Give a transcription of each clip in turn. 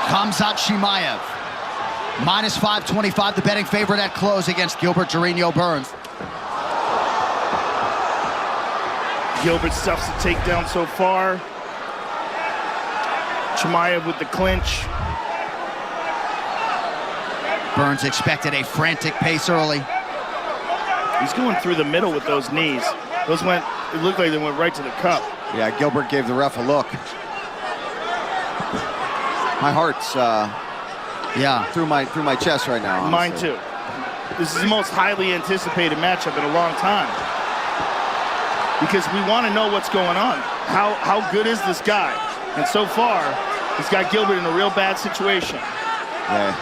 Khamzat Chimaev, minus 525, the betting favorite at close against Gilbert Jareno Burns. Gilbert stuffs the takedown so far. Chimaev with the clinch. Burns expected a frantic pace early. He's going through the middle with those knees. Those went, it looked like they went right to the cup. Yeah, Gilbert gave the ref a look. My heart's through my chest right now. Mine honestly. too. This is the most highly anticipated matchup in a long time. Because we want to know what's going on. How good is this guy? And so far, he's got Gilbert in a real bad situation. Yeah.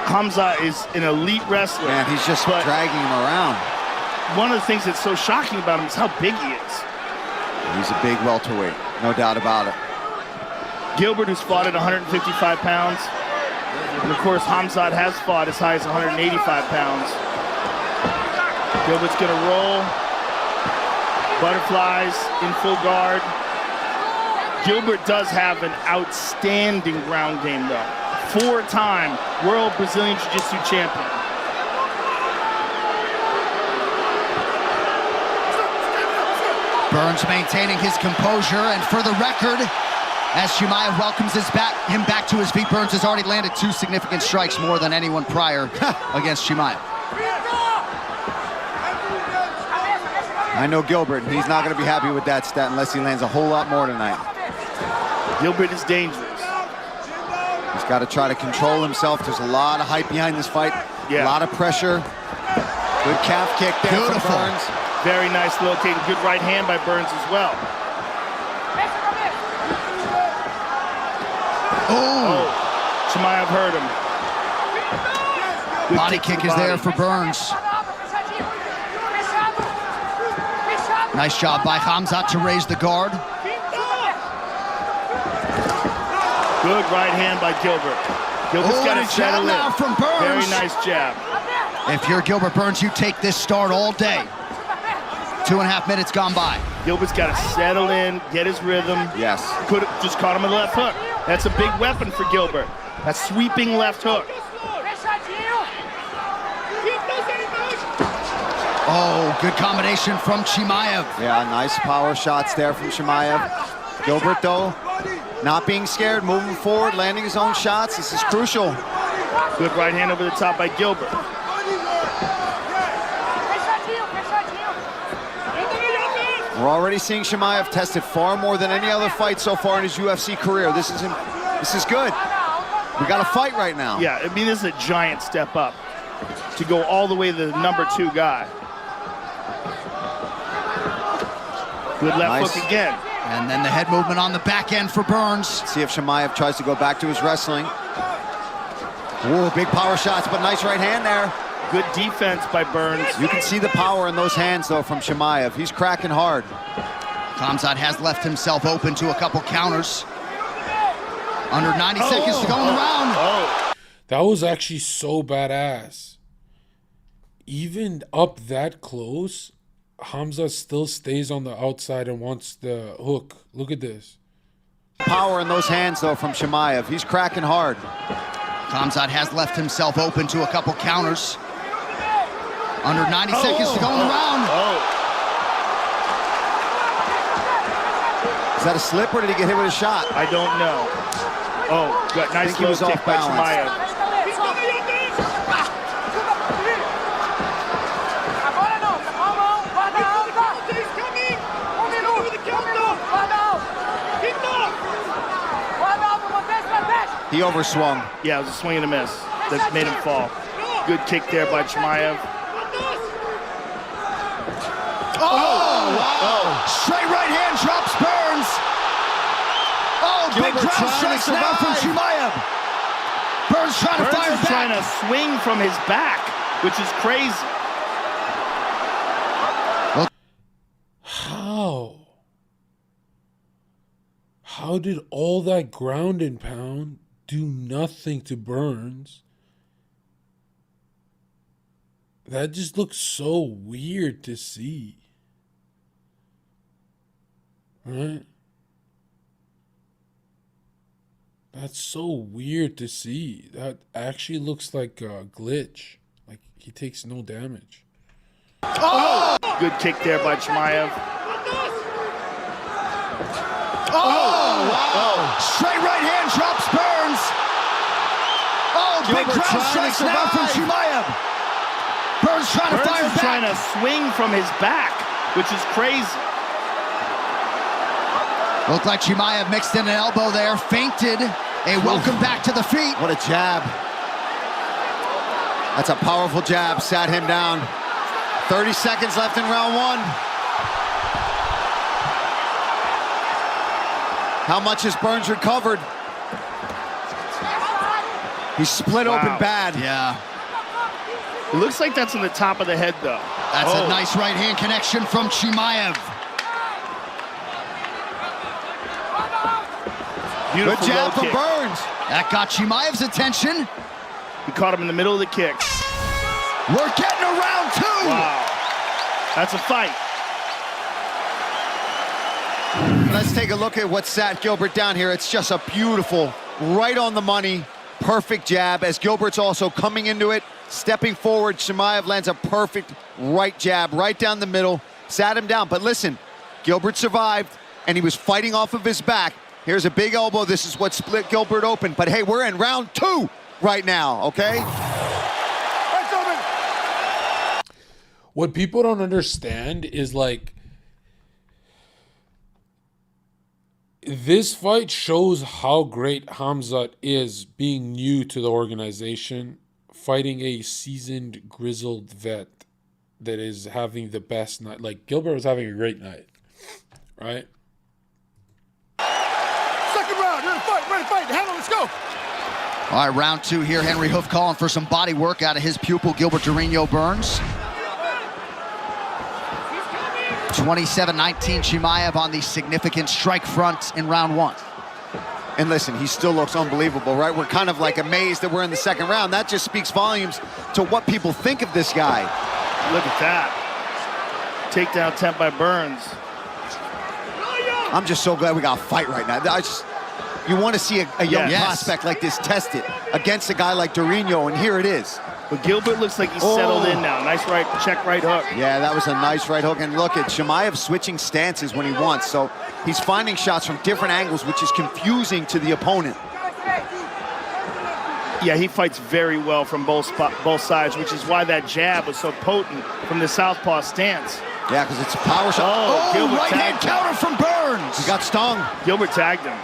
Khamzat is an elite wrestler. Man, he's just dragging him around. One of the things that's so shocking about him is how big he is. He's a big welterweight, no doubt about it. Gilbert, who's fought at 155 pounds. And of course, Khamzat has fought as high as 185 pounds. Gilbert's gonna roll. Butterflies in full guard. Gilbert does have an outstanding ground game though. 4-time World Brazilian Jiu-Jitsu champion. Burns maintaining his composure, and for the record, as Chimaev welcomes him back to his feet, Burns has already landed 2 significant strikes, more than anyone prior against Chimaev. I know Gilbert, and he's not going to be happy with that stat unless he lands a whole lot more tonight. Gilbert is dangerous. He's got to try to control himself. There's a lot of hype behind this fight. Yeah. A lot of pressure. Good calf kick there from Burns. Very nice located. Good right hand by Burns as well. Oh, Chimaev hurt him. Good body kick is there for Burns. Nice job by Khamzat to raise the guard. Good right hand by Gilbert. Gilbert's got to settle in. Now from Burns. Very nice jab. If you're Gilbert Burns, you take this start all day. 2.5 minutes gone by. Gilbert's got to settle in, get his rhythm. Yes. Could have just caught him with a left hook. That's a big weapon for Gilbert. That sweeping left hook. Oh, good combination from Chimaev. Yeah, nice power shots there from Chimaev. Gilbert, though, not being scared, moving forward, landing his own shots. This is crucial. Good right hand over the top by Gilbert. We're already seeing Chimaev tested far more than any other fight so far in his UFC career. This is good. We got a fight right now. Yeah, I mean, this is a giant step up to go all the way to the #2 guy. Good left hook again. And then the head movement on the back end for Burns. See if Chimaev tries to go back to his wrestling. Whoa, big power shots, but nice right hand there. Good defense by Burns. You can see the power in those hands, though, from Chimaev. He's cracking hard. Khamzat has left himself open to a couple counters. Under 90 seconds to go in the round. That was actually so badass. Even up that close, Hamza still stays on the outside and wants the hook. Look at this. Power in those hands, though, from Chimaev. He's cracking hard. Khamzat has left himself open to a couple counters. Under 90 seconds to go in the round. Is that a slip, or did he get hit with a shot? I don't know. Oh, got nice low kick by Chimaev. He overswung. Yeah, it was a swing and a miss that made him fall. Good kick there by Chimaev. Oh, wow. Straight right hand drops Burns. Oh, big ground strikes now from Chimaev. Burns trying to fire back. Trying to swing from his back, which is crazy. How did all that ground and pound do nothing to Burns? That just looks so weird to see. Right? That's so weird to see. That actually looks like a glitch. Like he takes no damage. Oh! Good kick there by Chimaev. Oh, wow. Straight right hand drops Burns. Oh, big ground strikes now from Chimaev. Burns trying to fire back. Trying to swing from his back, which is crazy. Looked like Chimaev mixed in an elbow there, feinted. A welcome back to the feet. What a jab. That's a powerful jab, sat him down. 30 seconds left in round one. How much has Burns recovered? He's split open bad. Yeah. It looks like that's in the top of the head, though. That's a nice right hand connection from Chimaev. Beautiful Good jab from kick. Burns. That got Chimaev's attention. He caught him in the middle of the kick. We're getting to round two. Wow. That's a fight. Let's take a look at what sat Gilbert down here. It's just a beautiful, right on the money, perfect jab as Gilbert's also coming into it, stepping forward. Chimaev lands a perfect right jab right down the middle, sat him down. But listen, Gilbert survived and he was fighting off of his back. Here's a big elbow. This is what split Gilbert open. But hey, we're in round two right now, okay? What people don't understand is like this fight shows how great Khamzat is being new to the organization, fighting a seasoned, grizzled vet that is having the best night. Like Gilbert was having a great night, right? Second round, ready to fight, handle, let's go. All right, round two here. Henry Hoof calling for some body work out of his pupil, Gilbert Durinho Burns. 27-19 Chimaev on the significant strike front in round one. And listen, he still looks unbelievable, right? We're kind of like amazed that we're in the second round. That just speaks volumes to what people think of this guy. Look at that. Takedown attempt by Burns. I'm just so glad we got a fight right now. You want to see a young Yes. prospect like this tested against a guy like Durinho, and here it is. But Gilbert looks like he's settled in now. Nice right, check right hook. Yeah, that was a nice right hook. And look at Chimaev switching stances when he wants. So he's finding shots from different angles, which is confusing to the opponent. Yeah, he fights very well from both sides, which is why that jab was so potent from the southpaw stance. Yeah, because it's a power shot. Oh, Gilbert right hand tagged him. counter from Burns. He got stung. Gilbert tagged him.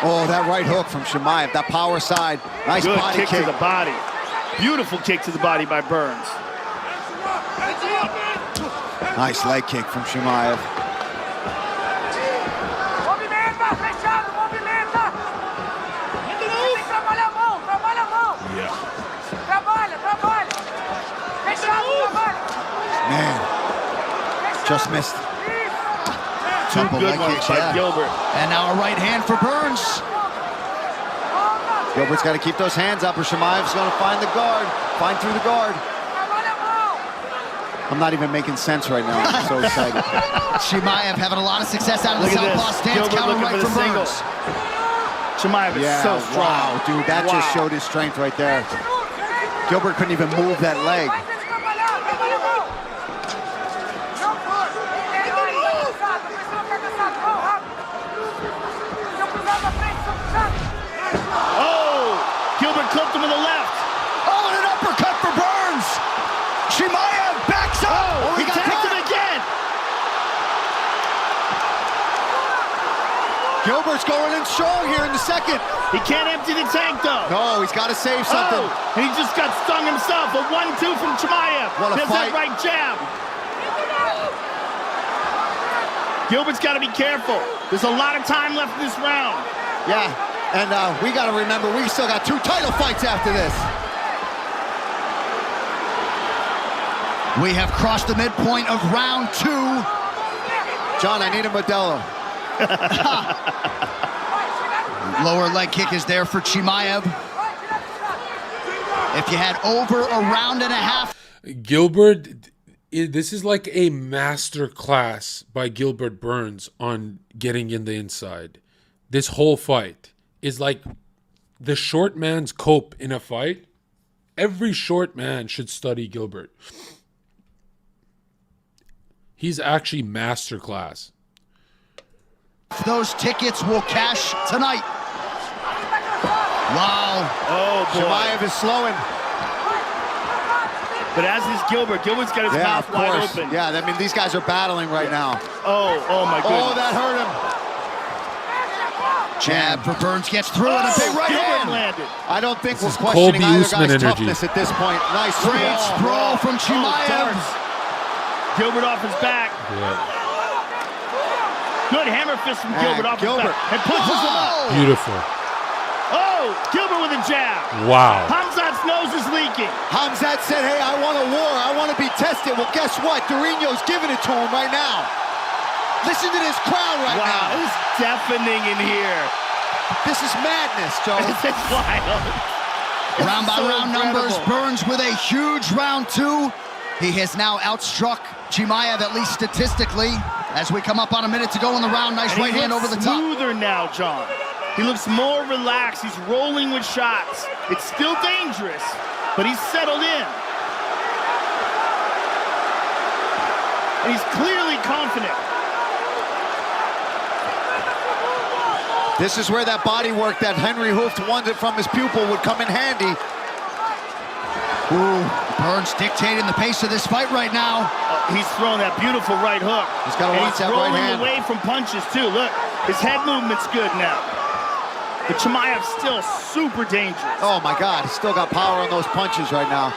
Oh, that right hook from Chimaev, that power side. Nice Good body kick kick. to the body. Beautiful kick to the body by Burns. Nice leg kick from Chimaev. Movimenta, fechado, movimenta. Tem que trabalhar a mão, trabalha a mão. Trabalha. Fechado, trabalha. Man, just missed. Two Couple good leg ones kicks, by yeah. Gilbert. And now a right hand for Burns. Gilbert's got to keep those hands up or Chimaev's going to find the guard. Find through the guard. Trabalha a mão. I'm not even making sense right now. I'm so excited. Chimaev having a lot of success out of Look the at southpaw this. stance. Gilbert Counter looking right for the from single. Burns. Chimaev is Yeah, so strong. wow, dude, that just showed his strength right there. Gilbert couldn't even move that leg. Vai ter que trabalhar, trabalha a mão. Não pode. Cabeçada, pressiona a cabeçada, mão rápido. Seu cruzado à frente, seu cruzado. Oh, Gilbert clipped him in the left. Oh, and an uppercut for Burns. Chimaev backs up. Oh, he got tagged caught. him again. Gilbert's going in strong here in the second. He can't empty the tank, though. No, he's got to save something. Oh, and he just got stung himself. A 1-2 from Chimaev. What a There's fight. that right jab. Gilbert's got to be careful. There's a lot of time left in this round. Yeah, and we got to remember, we still got 2 title fights after this. We have crossed the midpoint of round 2. John, I need a Modelo. Lower leg kick is there for Chimaev. If you had over a round and a half. Gilbert, this is like a master class by Gilbert Burns on getting in the inside. This whole fight is like the short man's cope in a fight. Every short man should study Gilbert. He's actually master class. Those tickets will cash tonight. Wow. Oh, boy. Chimaev is slowing. But as is Gilbert. Gilbert's got his mouth of wide course. open. Yeah, I mean, these guys are battling right now. Oh my goodness. Oh, that hurt him. Jab for Burns gets through and a big right Gilbert hand. landed. I don't think we're is questioning Colby either Usman guy's energy. toughness at this point. Nice Great sprawl from Chimaev. darts. Gilbert off his back. Yeah. Good hammer fist from And Gilbert off Gilbert. his back. And pushes him up. Beautiful. Oh, Gilbert with a jab. Wow. Hamzat's nose is leaking. Hamzat said, hey, I want a war. I want to be tested. Well, guess what? Durinho's giving it to him right now. Listen to this crowd right Wow, now. it's deafening in here. This is madness, Joe. This is wild. Round by So round numbers. incredible. Burns with a huge round 2. He has now outstruck Chimaev, at least statistically. As we come up on a minute to go in the round, nice And right he hand looks over the top. smoother now, John. He looks more relaxed. He's rolling with shots. It's still dangerous, but he's settled in. And he's clearly confident. This is where that body work that Henry Hooft wanted from his pupil would come in handy. Ooh, Burns dictating the pace of this fight right now. He's throwing that beautiful right hook. He's gotta And watch that right rolling hand. away from punches, too. Look, his head movement's good now. But Chimaev's still super dangerous. Oh, my God. He's still got power on those punches right now.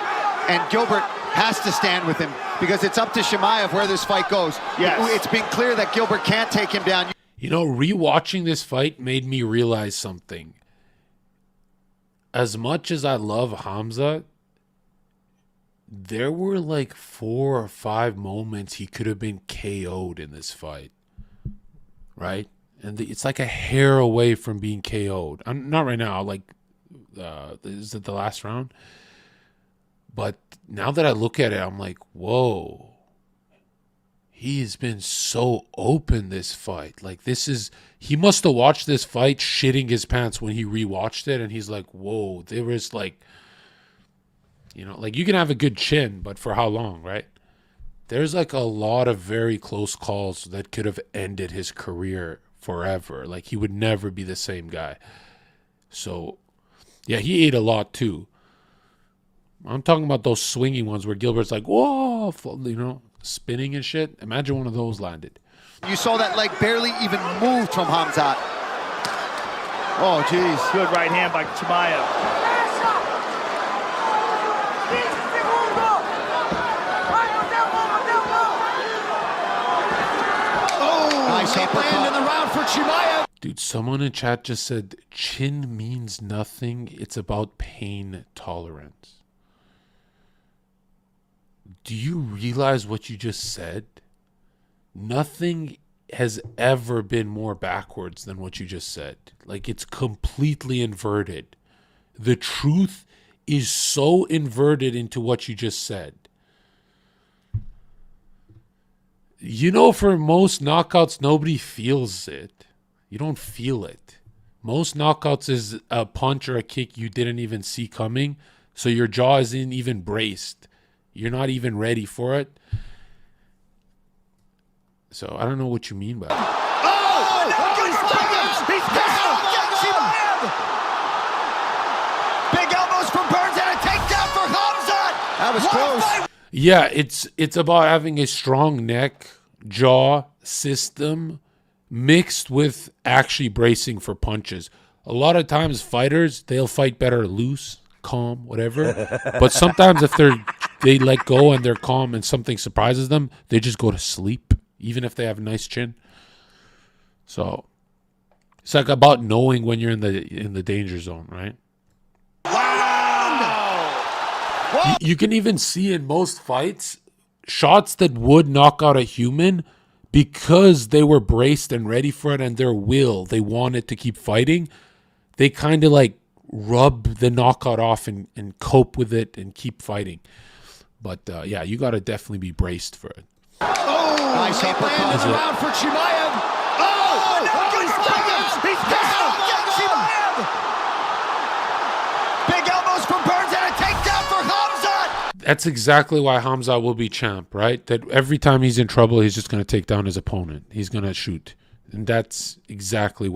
And Gilbert has to stand with him because it's up to Chimaev where this fight goes. Yes. It's been clear that Gilbert can't take him down. You know, rewatching this fight made me realize something. As much as I love Hamza, there were like 4 or 5 moments he could have been KO'd in this fight. Right? And it's like a hair away from being KO'd. I'm not right now, like, is it the last round? But now that I look at it, I'm like, whoa. He has been so open this fight. Like, he must have watched this fight shitting his pants when he rewatched it. And he's like, whoa, there was like, you know, like you can have a good chin, but for how long, right? There's like a lot of very close calls that could have ended his career forever. Like he would never be the same guy. So, yeah, he ate a lot too. I'm talking about those swinging ones where Gilbert's like, whoa, you know, spinning and shit. Imagine one of those landed. You saw that leg barely even moved from Hamzat. Oh, geez. Good right hand by Chimaev. Nice uppercut. In the round for Chimaev. Dude, someone in chat just said, chin means nothing. It's about pain tolerance. Do you realize what you just said? Nothing has ever been more backwards than what you just said. Like, it's completely inverted. The truth is so inverted into what you just said. You know, for most knockouts, nobody feels it. You don't feel it. Most knockouts is a punch or a kick you didn't even see coming, so your jaw isn't even braced. You're not even ready for it. So I don't know what you mean by that. Big elbows from Burns and a takedown for Hamzat. That was close. Yeah, it's about having a strong neck, jaw, system mixed with actually bracing for punches. A lot of times fighters, they'll fight better loose, calm, whatever. But sometimes if they let go and they're calm and something surprises them, they just go to sleep, even if they have a nice chin. So it's like about knowing when you're in the danger zone, right? You can even see in most fights shots that would knock out a human because they were braced and ready for it and their will, they wanted to keep fighting. They kind of like rub the knockout off and cope with it and keep fighting. But yeah, you got to definitely be braced for it. Oh, nice uppercut. Is it- Around for Chimaev. Oh, he's down. He's down. Chimaev. Big elbows from Burns and a takedown for Hamzat. That's exactly why Hamza will be champ, right? That every time he's in trouble, he's just going to take down his opponent. He's going to shoot. And that's exactly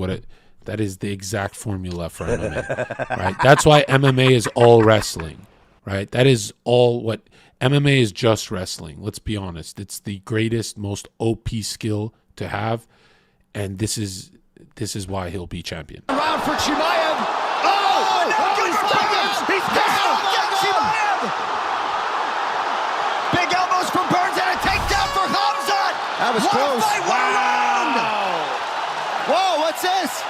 that is the exact formula for MMA, right? That's why MMA is all wrestling, right? That is all what MMA is, just wrestling. Let's be honest. It's the greatest, most OP skill to have. And this is why he'll be champion. Around for Chimaev. Oh, he's down. He's down. Chimaev. Big elbows from Burns and a takedown for Hamzat. That was close. Wow. Whoa, what's this?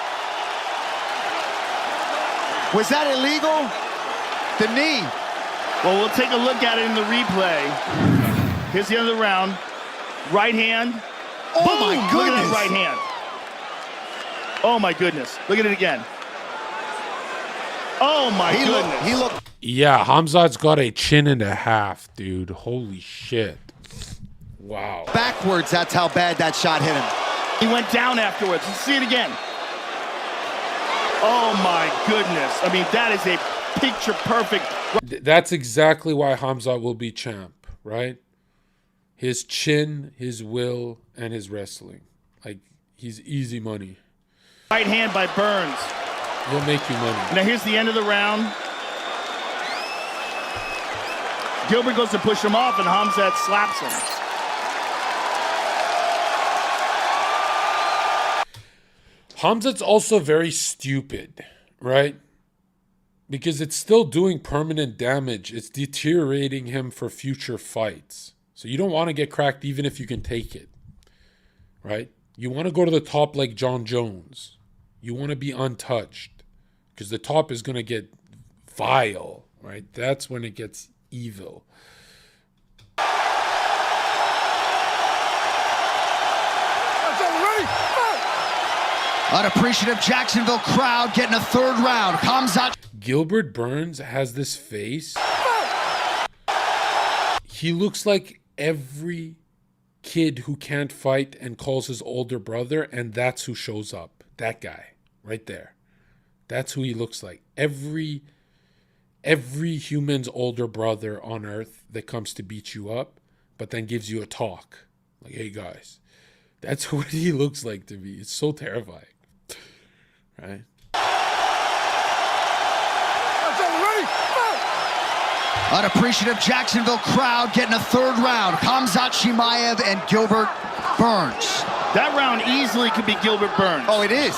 Was that illegal? The knee. Well, we'll take a look at it in the replay. Here's the other round. Right hand. Oh, Boom! my Look at goodness. that right hand. Oh, my goodness. Look at it again. Oh, my goodness. He looked. Yeah, Hamzat's got a chin and a half, dude. Holy shit. Wow. Backwards, that's how bad that shot hit him. He went down afterwards. Let's see it again. Oh, my goodness. I mean, that is a picture-perfect. That's exactly why Hamzat will be champ, right? His chin, his will, and his wrestling. Like, he's easy money. Right hand by Burns. He'll make you money. Now, here's the end of the round. Gilbert goes to push him off, and Hamzat slaps him. Hamzat's also very stupid, right? Because it's still doing permanent damage. It's deteriorating him for future fights. So you don't want to get cracked even if you can take it, right? You want to go to the top like John Jones. You want to be untouched because the top is going to get vile, right? That's when it gets evil. Unappreciative Jacksonville crowd getting a third round. Hamzat. Gilbert Burns has this face. He looks like every kid who can't fight and calls his older brother, and that's who shows up. That guy right there. That's who he looks like. Every human's older brother on earth that comes to beat you up, but then gives you a talk. Like, hey guys. That's what he looks like to me. It's so terrifying. Right? Unappreciative Jacksonville crowd getting a third round. Hamzat Chimaev and Gilbert Burns. That round easily could be Gilbert Burns. Oh, it is.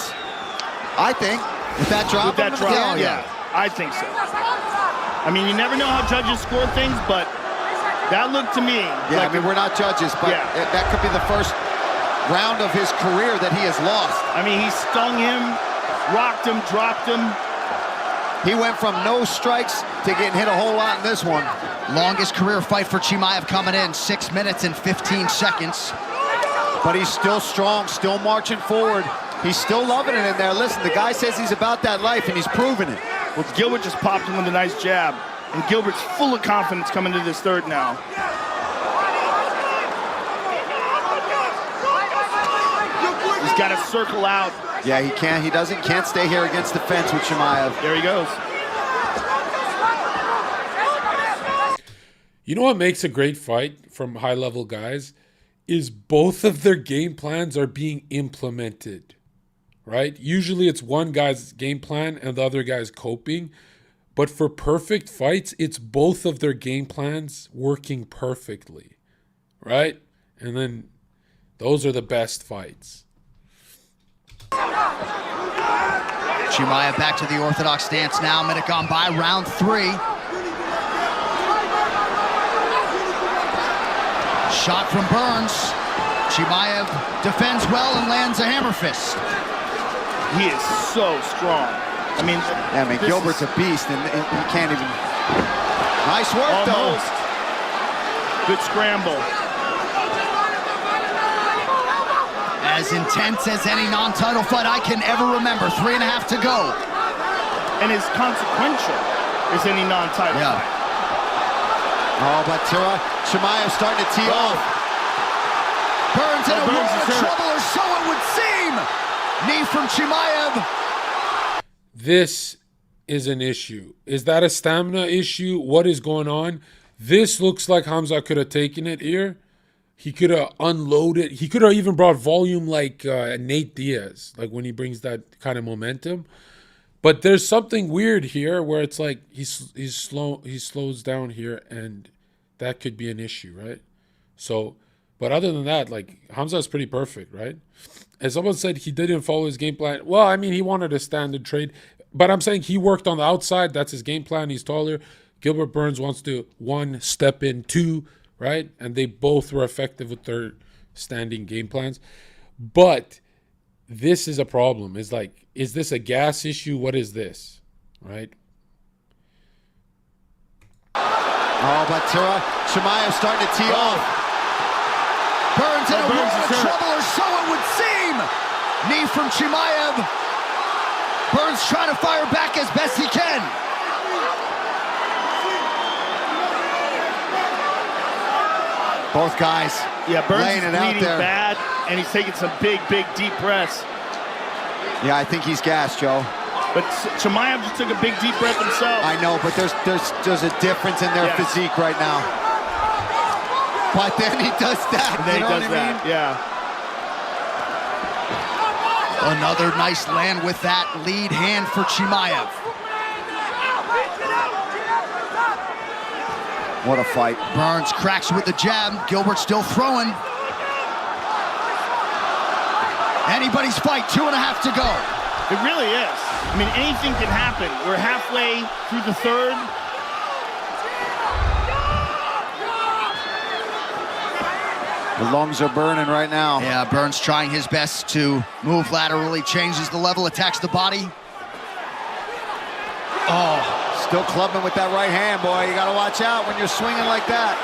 I think. With that drop. With that drop, Yeah, yeah. I think so. I mean, you never know how judges score things, but that looked to me Yeah, like I mean, we're not judges, but Yeah. that could be the first round of his career that he has lost. I mean, he stung him, rocked him, dropped him. He went from no strikes to getting hit a whole lot in this one. Longest career fight for Chimaev coming in, 6 minutes and 15 seconds. But he's still strong, still marching forward. He's still loving it in there. Listen, the guy says he's about that life, and he's proving it. Well, Gilbert just popped him with a nice jab, and Gilbert's full of confidence coming into this third now. He's got to circle out. Yeah, he can't. He can't stay here against the fence with Chimaev. There he goes. You know what makes a great fight from high-level guys is both of their game plans are being implemented, right? Usually it's one guy's game plan and the other guy's coping. But for perfect fights, it's both of their game plans working perfectly, right? And then those are the best fights. Chimaev back to the orthodox stance now. Minute gone by, round 3. Shot from Burns. Chimaev defends well and lands a hammer fist. He is so strong. I mean, Yeah, I mean, Gilbert's a beast, and he can't even... Nice work, almost. Good scramble. As intense as any non-title fight I can ever remember. 3.5 to go. and as consequential as any non-title fight. Oh, but Chimaev starting to tee off. Burns in a world of trouble, or so it would seem. Knee from Chimaev. This is an issue. Is that a stamina issue? What is going on? This looks like Hamza could have taken it here. He could have unloaded. He could have even brought volume like Nate Diaz, like when he brings that kind of momentum. But there's something weird here where it's like he slows down here, and that could be an issue, right? So, but other than that, like Hamza is pretty perfect, right? And someone said he didn't follow his game plan. Well, I mean, he wanted a standard trade, but I'm saying he worked on the outside. That's his game plan. He's taller. Gilbert Burns wants to 1 step in 2, right? And they both were effective with their standing game plans. But this is a problem. It's like, is this a gas issue? What is this, right? Oh, but Chimaev starting to tee off. Burns in a world of trouble, or so it would seem. Knee from Chimaev. Burns trying to fire back as best he can. Both guys Burns laying is it out bleeding there. bad, and he's taking some big, deep breaths. Yeah, I think he's gassed, Joe. But Chimaev just took a big, deep breath himself. I know, but there's a difference in their physique right now. But then he does that. And then he does that, yeah. Another nice land with that lead hand for Chimaev. What a fight. Burns cracks with the jab. Gilbert still throwing. Anybody's fight, 2.5 to go. It really is. I mean, anything can happen. We're halfway through the third. The lungs are burning right now. Yeah, Burns trying his best to move laterally, changes the level, attacks the body. Oh, still clubbing with that right hand, boy. You got to watch out when you're swinging like that.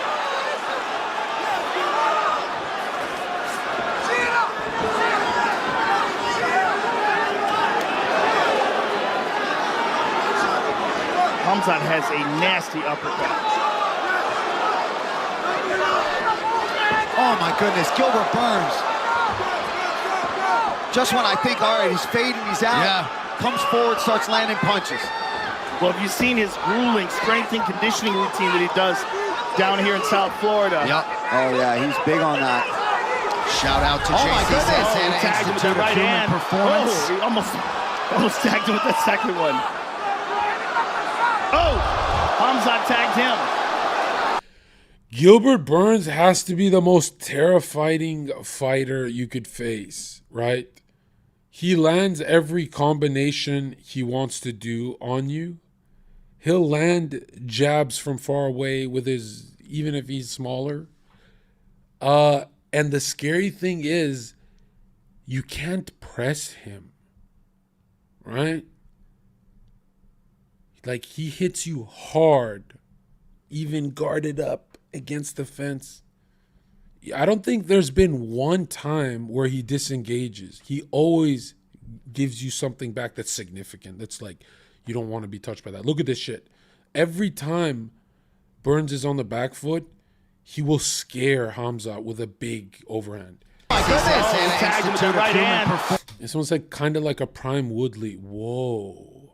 Hamzat has a nasty uppercut. Oh my goodness, Gilbert Burns. Just when I think, all right, he's fading, he's out, comes forward, starts landing punches. Well, have you seen his grueling strength and conditioning routine that he does down here in South Florida? Yep. Oh yeah, he's big on that. Shout out to Oh my JC goodness. Santana Tagged him with Institute that of right Human hand. Performance. Oh, he almost tagged him with that second one. Oh, Hamzat tagged him. Gilbert Burns has to be the most terrifying fighter you could face, right? He lands every combination he wants to do on you. He'll land jabs from far away with his, even if he's smaller. And the scary thing is, you can't press him, right? Like, he hits you hard, even guarded up against the fence. I don't think there's been one time where he disengages. He always gives you something back that's significant. That's like, you don't want to be touched by that. Look at this shit. Every time Burns is on the back foot, he will scare Hamza with a big overhand. My goodness. Oh, tagged him with the right hand. This one's like kind of like a Prime Woodley. Whoa.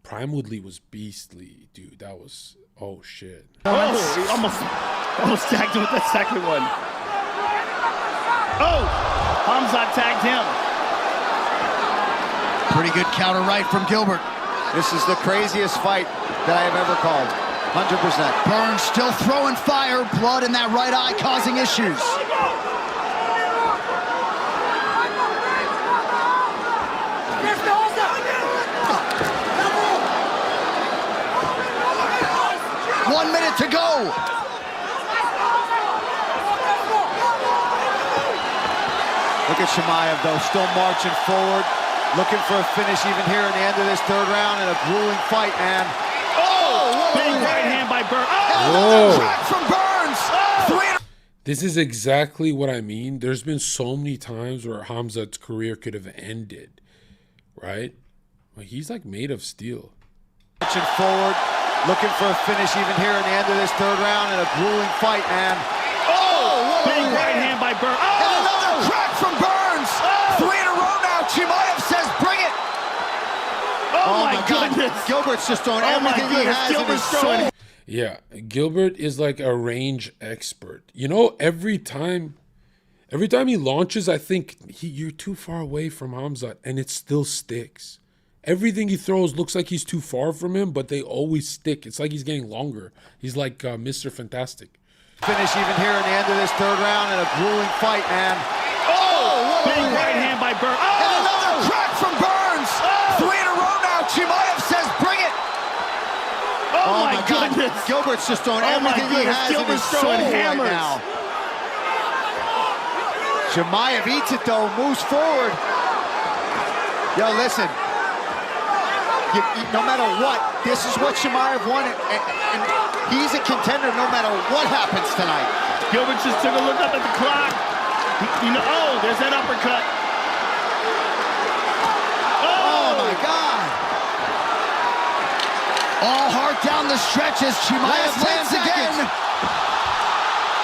Prime Woodley was beastly, dude. That was, oh shit. Oh, he almost tagged him with that second one. Oh, Hamzat tagged him. Pretty good counter right from Gilbert. This is the craziest fight that I have ever called. 100%. Burns still throwing fire, blood in that right eye causing issues. One minute to go. Look at Chimaev, though, still marching forward, looking for a finish even here in the end of this third round in a grueling fight, man. Oh, big right hand by Burns. Whoa. Track from Burns. This is exactly what I mean. There's been so many times where Hamzat's career could have ended, right? Well, he's like made of steel. Marching forward, looking for a finish even here in the end of this third round in a grueling fight, man. Oh, big right hand by Burns. Oh! And another crack from Burns. 3 in a row now. Chimaev says, bring it. Oh my goodness. Gilbert's just throwing everything he has in his soul. Yeah, Gilbert is like a range expert. You know, every time he launches, I think you're too far away from Khamzat, and it still sticks. Everything he throws looks like he's too far from him, but they always stick. It's like he's getting longer. He's like Mr. Fantastic. Finish even here in the end of this third round in a grueling fight, man. Oh, big right hand by Burns. Oh! And another crack from Burns. 3 in a row now. Chimaev says, bring it. Oh my goodness. Gilbert's just throwing everything he has in his soul right now. Chimaev eats it though, moves forward. Yo, listen. No matter what, this is what Chimaev wanted, and he's a contender no matter what happens tonight. Gilbert just took a look up at the clock. Oh, there's that uppercut. Oh my God. All heart down the stretch as Chimaev lands again.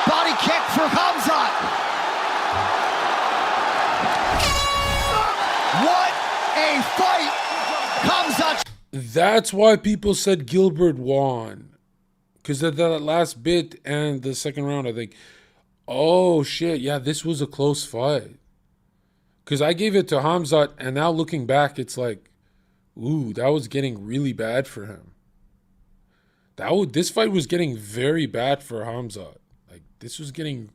Body kick for Khamzat. What a fight. Khamzat. That's why people said Gilbert won. Because of that last bit and the second round, I think, oh shit, yeah, this was a close fight. Because I gave it to Khamzat, and now looking back, it's like, ooh, that was getting really bad for him. This fight was getting very bad for Khamzat. Like, this was getting...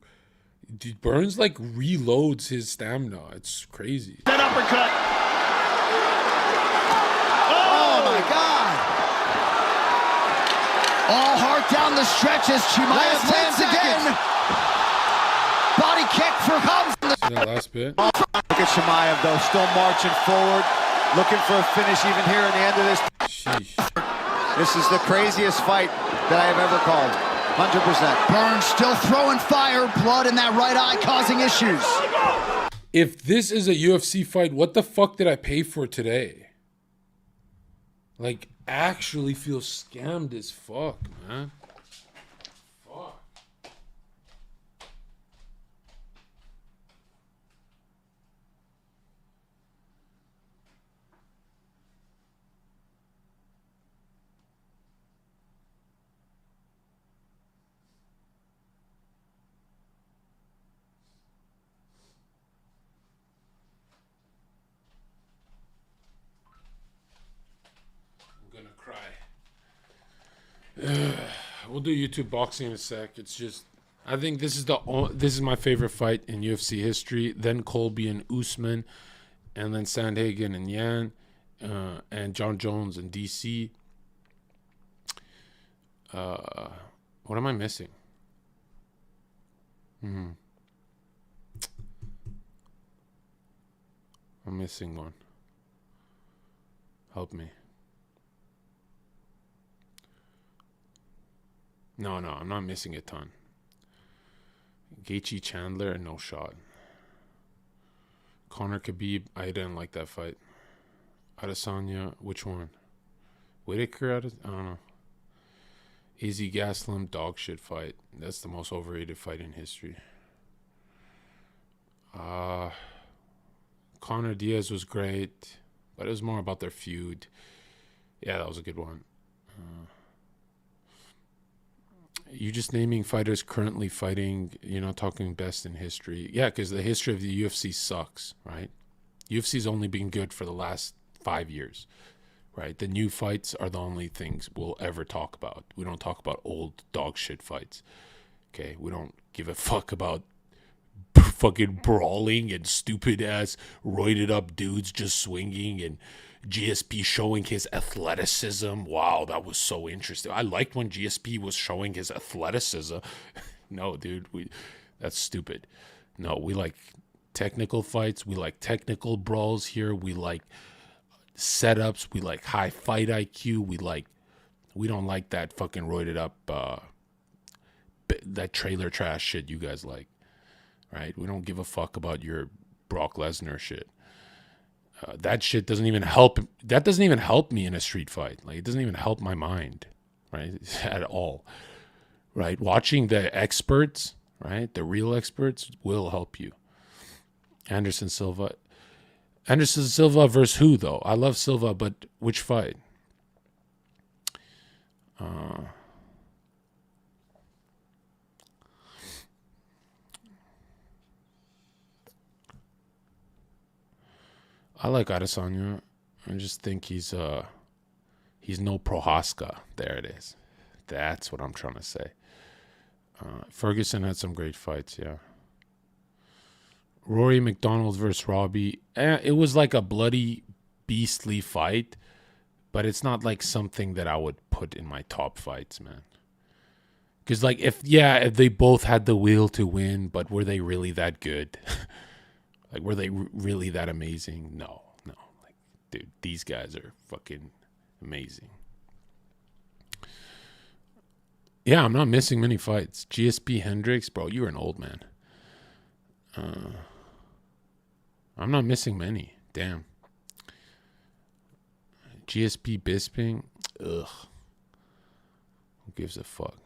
Dude, Burns, like, reloads his stamina. It's crazy. That uppercut. Oh my God. All heart down the stretch as Chimaev lands again. Body kick for Khamzat. See that last bit? Look at Chimaev though, still marching forward, looking for a finish even here in the end of this. Sheesh. This is the craziest fight that I have ever called. 100%. Burns still throwing fire, blood in that right eye causing issues. If this is a UFC fight, what the fuck did I pay for today? Like, actually feel scammed as fuck, man. Fuck. We'll do YouTube boxing in a sec. It's just, I think this is my favorite fight in UFC history. Then Colby and Usman, and then Sandhagen and Yan, and John Jones and DC. What am I missing? I'm missing one. Help me. No, I'm not missing a ton. Gaethje Chandler, no shot. Conor Khabib, I didn't like that fight. Adesanya, which one? Whitaker, I don't know. Izzy Gaslam, dog shit fight. That's the most overrated fight in history. Conor Diaz was great, but it was more about their feud. Yeah, that was a good one. You just naming fighters currently fighting, talking best in history. Yeah, because the history of the UFC sucks, right? UFC's only been good for the last 5 years, right? The new fights are the only things we'll ever talk about. We don't talk about old dog shit fights, okay? We don't give a fuck about fucking brawling and stupid ass roided up dudes just swinging and GSP showing his athleticism. Wow, that was so interesting. I liked when GSP was showing his athleticism. No, dude, that's stupid. No, we like technical fights. We like technical brawls here. We like setups. We like high fight IQ. We don't like that fucking roided up, that trailer trash shit you guys like, right? We don't give a fuck about your Brock Lesnar shit. that shit doesn't even help. That doesn't even help me in a street fight. Like, it doesn't even help my mind, right? At all, right? Watching the experts, right? The real experts will help you. Anderson Silva versus who, though? I love Silva, but which fight? I like Adesanya. I just think he's no Prohaska. There it is. That's what I'm trying to say. Ferguson had some great fights, yeah. Rory McDonald versus Robbie. It was like a bloody, beastly fight, but it's not like something that I would put in my top fights, man. Because, like, if they both had the will to win, but were they really that good? Like, were they really that amazing? No. Like, dude, these guys are fucking amazing. Yeah, I'm not missing many fights. GSP Hendricks, bro, you're an old man. I'm not missing many. Damn. GSP Bisping, ugh. Who gives a fuck?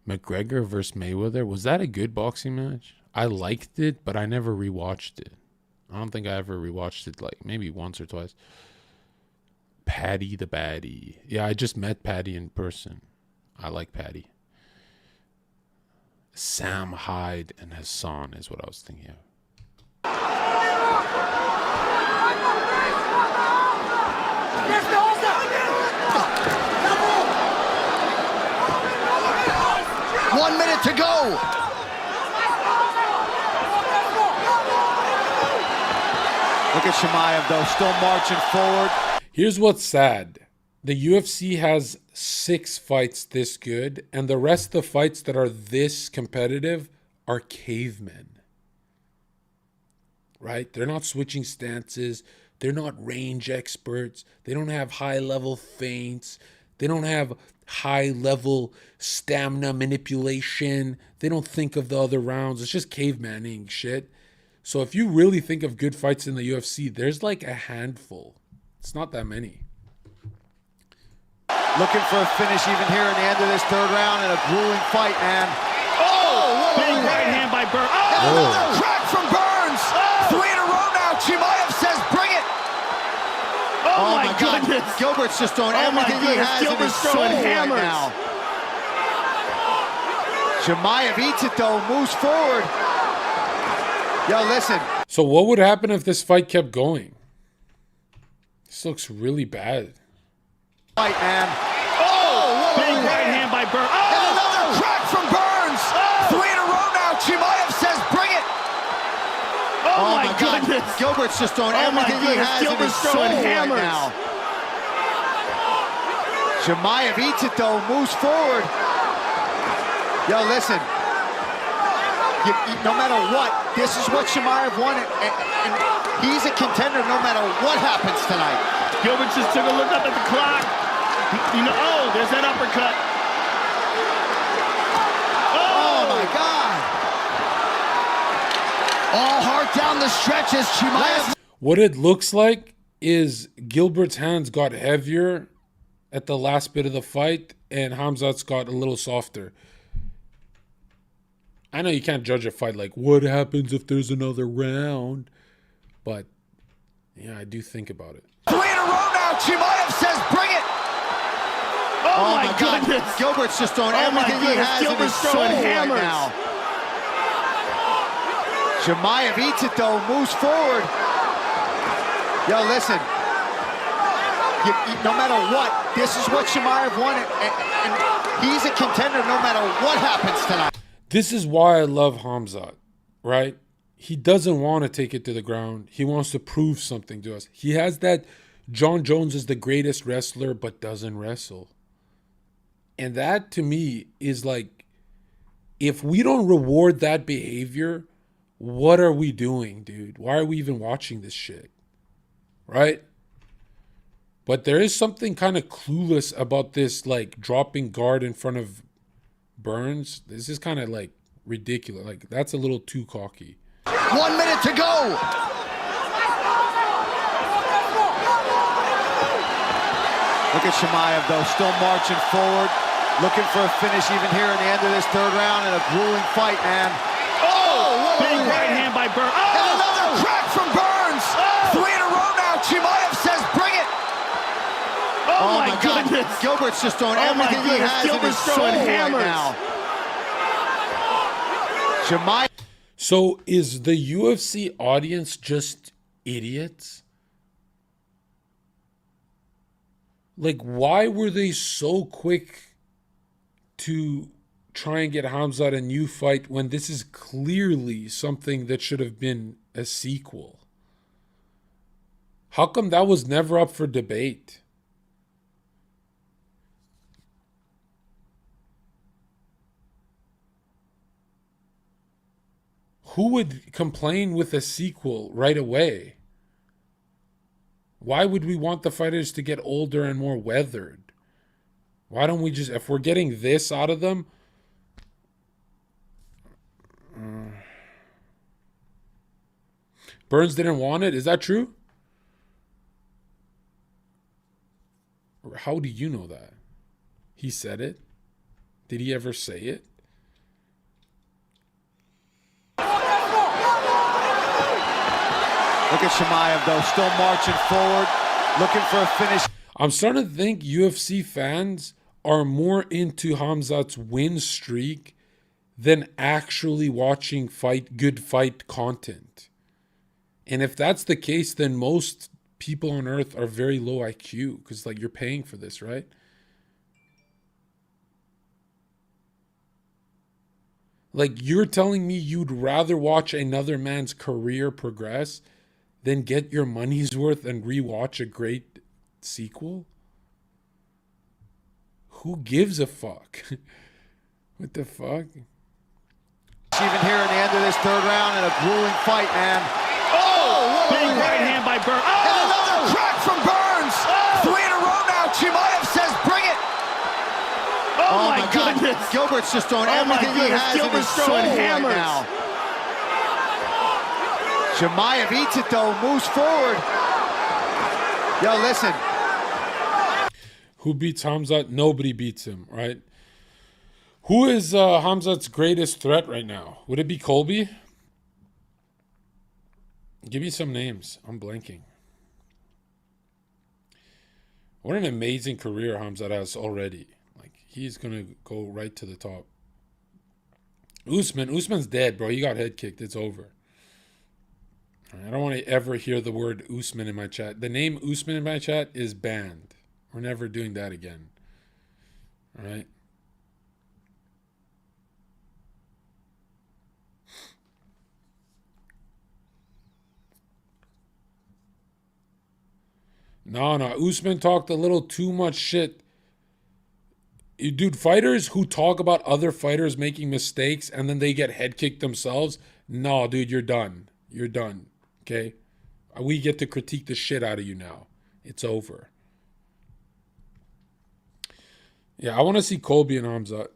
McGregor versus Mayweather. Was that a good boxing match? I liked it, but I never rewatched it. I don't think I ever rewatched it, like maybe once or twice. Patty the Baddie. Yeah, I just met Patty in person. I like Patty. Sam Hyde and Hassan is what I was thinking of. One minute to go. Look at Chimaev, though, still marching forward. Here's what's sad. The UFC has 6 fights this good, and the rest of the fights that are this competitive are cavemen. Right? They're not switching stances. They're not range experts. They don't have high-level feints. They don't have high-level stamina manipulation. They don't think of the other rounds. It's just cavemaning shit. So if you really think of good fights in the UFC, there's like a handful. It's not that many. Looking for a finish even here in the end of this third round in a grueling fight, man. Oh, big right hand by Burns. And another crack from Burns. 3 in a row now. Chimaev says, bring it. Oh my God. goodness. Gilbert's just throwing everything he has in his soul right now. Chimaev eats it, though, moves forward. Yo, listen. So what would happen if this fight kept going? This looks really bad. Fight, man. Big right hand by Burns. And another crack from Burns. 3 in a row now. Chimaev says, bring it. Oh my God. goodness. Gilbert's just throwing everything he has in his soul right now. Chimaev eats it, though, moves forward. Yo, listen. No matter what, this is what Chimaev wanted, and he's a contender no matter what happens tonight. Gilbert just took a look up at the clock. You know, oh, there's that uppercut. Oh my God. All heart down the stretch as Chimaev. What it looks like is Gilbert's hands got heavier at the last bit of the fight, and Khamzat's got a little softer. I know you can't judge a fight like, what happens if there's another round? But, yeah, I do think about it. 3 in a row now. Chimaev says, bring it. Oh my God. goodness. Gilbert's just throwing everything he has in his soul right now. Chimaev eats it, though, moves forward. Yo, listen. No matter what, this is what Chimaev wanted, and he's a contender no matter what happens tonight. This is why I love Khamzat, right? He doesn't want to take it to the ground. He wants to prove something to us. He has that John Jones is the greatest wrestler but doesn't wrestle. And that, to me, is like, if we don't reward that behavior, what are we doing, dude? Why are we even watching this shit? Right? But there is something kind of clueless about this, like dropping guard in front of Burns. This is kind of like ridiculous. Like that's a little too cocky. 1 minute to go. Look at Chimaev, though, still marching forward, looking for a finish even here in the end of this third round, and a grueling fight, man. Oh, big right hand by Burns. Oh, And another crack from Burns. 3 in a row now. Chimaev says, bring it. oh my God. goodness. Gilbert's just throwing Oh, my everything he goodness. has in his Gilbert's soul throwing right hammers. now. Chimaev. So is the UFC audience just idiots? Like, why were they so quick to try and get Khamzat a new fight when this is clearly something that should have been a sequel? How come that was never up for debate? Who would complain with a sequel right away? Why would we want the fighters to get older and more weathered? Why don't we just, if we're getting this out of them, Burns didn't want it? Is that true? Or how do you know that? He said it? Did he ever say it? Look at Chimaev, though, still marching forward, looking for a finish. I'm starting to think UFC fans are more into Khamzat's win streak than actually watching good fight content. And if that's the case, then most people on earth are very low IQ because, like, you're paying for this, right? Like, you're telling me you'd rather watch another man's career progress than get your money's worth and rewatch a great sequel? Who gives a fuck? What the fuck? Even here in the end of this third round, and a grueling fight, man. Oh, big right hand by Burns. And Oh, another crack from Burns. 3 in a row now. Chimaev says, bring it. oh my God. goodness. Gilbert's just throwing Oh, my everything he goodness. has in his Gilbert's soul throwing right hammers. now. Chimaev eats it, though, moves forward. Yo, listen. Who beats Khamzat? Nobody beats him, right? Who is Khamzat's greatest threat right now? Would it be Colby? Give me some names. I'm blanking. What an amazing career Khamzat has already. Like, he's going to go right to the top. Usman's dead, bro. He got head kicked. It's over. I don't want to ever hear the word Usman in my chat. The name Usman in my chat is banned. We're never doing that again. All right? No. Usman talked a little too much shit. Dude, fighters who talk about other fighters making mistakes and then they get head kicked themselves, no, dude, you're done. You're done. Okay? We get to critique the shit out of you now. It's over. Yeah, I want to see Colby and Khamzat.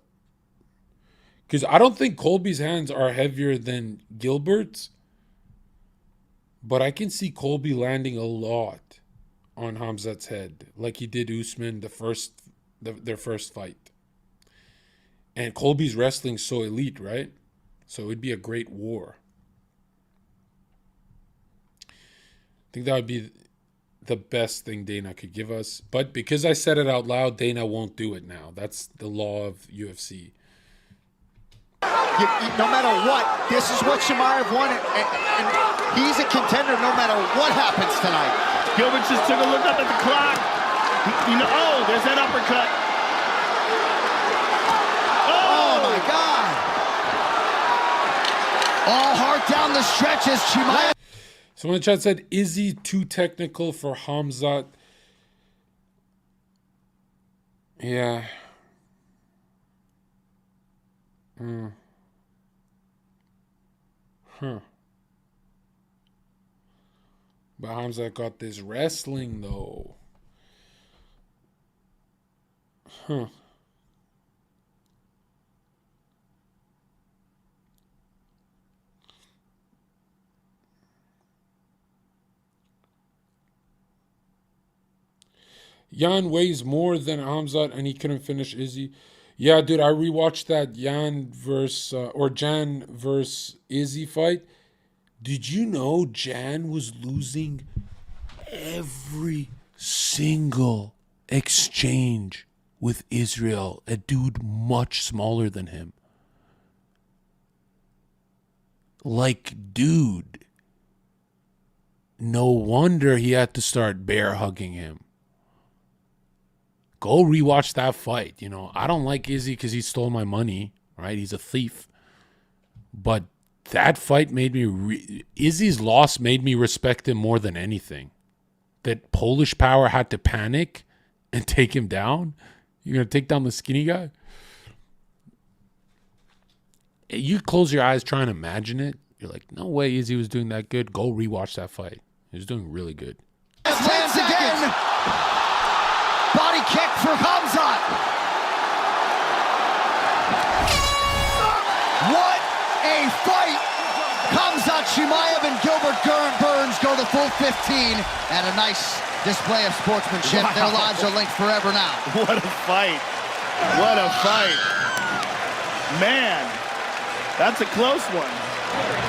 Because I don't think Colby's hands are heavier than Gilbert's. But I can see Colby landing a lot on Khamzat's head. Like he did Usman their first fight. And Colby's wrestling so elite, right? So it would be a great war. I think that would be the best thing Dana could give us. But because I said it out loud, Dana won't do it now. That's the law of UFC. No matter what, this is what Chimaev wanted, and he's a contender no matter what happens tonight. Gilbert just took a look up at the clock. Oh, there's that uppercut. Oh my God. All heart down the stretch as Chimaev. Someone in the chat said, is he too technical for Khamzat? Yeah. But Khamzat got this wrestling, though. Huh. Jan weighs more than Hamzat and he couldn't finish Izzy. Yeah, dude, I rewatched that Jan versus Izzy fight. Did you know Jan was losing every single exchange with Israel, a dude much smaller than him? Like, dude, no wonder he had to start bear hugging him. Go rewatch that fight. You know, I don't like Izzy because he stole my money, right? He's a thief. But that fight made me... Izzy's loss made me respect him more than anything. That Polish power had to panic and take him down. You're going to take down the skinny guy? You close your eyes, try and imagine it. You're like, no way Izzy was doing that good. Go rewatch that fight. He was doing really good. 10 seconds. Body kick for Hamzat. What a fight. Hamzat Chimaev and Gilbert Burns go the full 15, and a nice display of sportsmanship. Wow. Their lives are linked forever now. What a fight. What a fight. Man, that's a close one.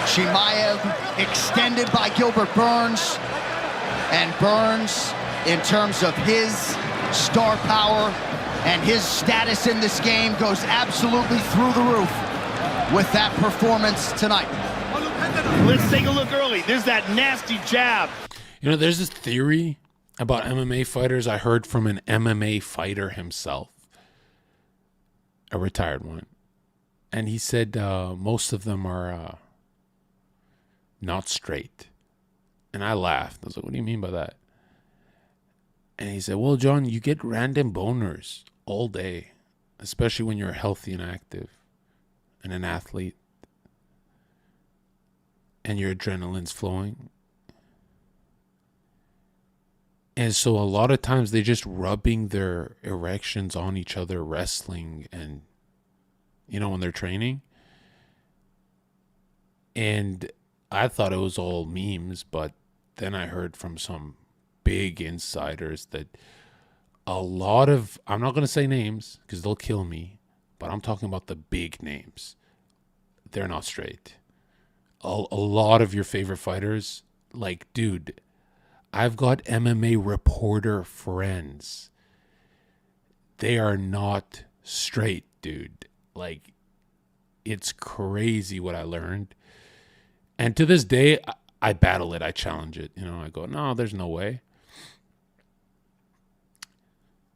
Chimaev extended by Gilbert Burns, and Burns, in terms of his star power and his status in this game, goes absolutely through the roof with that performance tonight. Let's take a look early. There's that nasty jab. You know, there's this theory about MMA fighters I heard from an MMA fighter himself, a retired one. And he said most of them are not straight. And I laughed. I was like, what do you mean by that? And he said, well, John, you get random boners all day, especially when you're healthy and active and an athlete and your adrenaline's flowing. And so a lot of times they're just rubbing their erections on each other, wrestling and, you know, when they're training. And I thought it was all memes, but then I heard from some big insiders that a lot of, I'm not going to say names because they'll kill me, but I'm talking about the big names. They're not straight. A lot of your favorite fighters, like, dude, I've got MMA reporter friends. They are not straight, dude. Like, it's crazy what I learned. And to this day, I battle it. I challenge it. You know, I go, no, there's no way.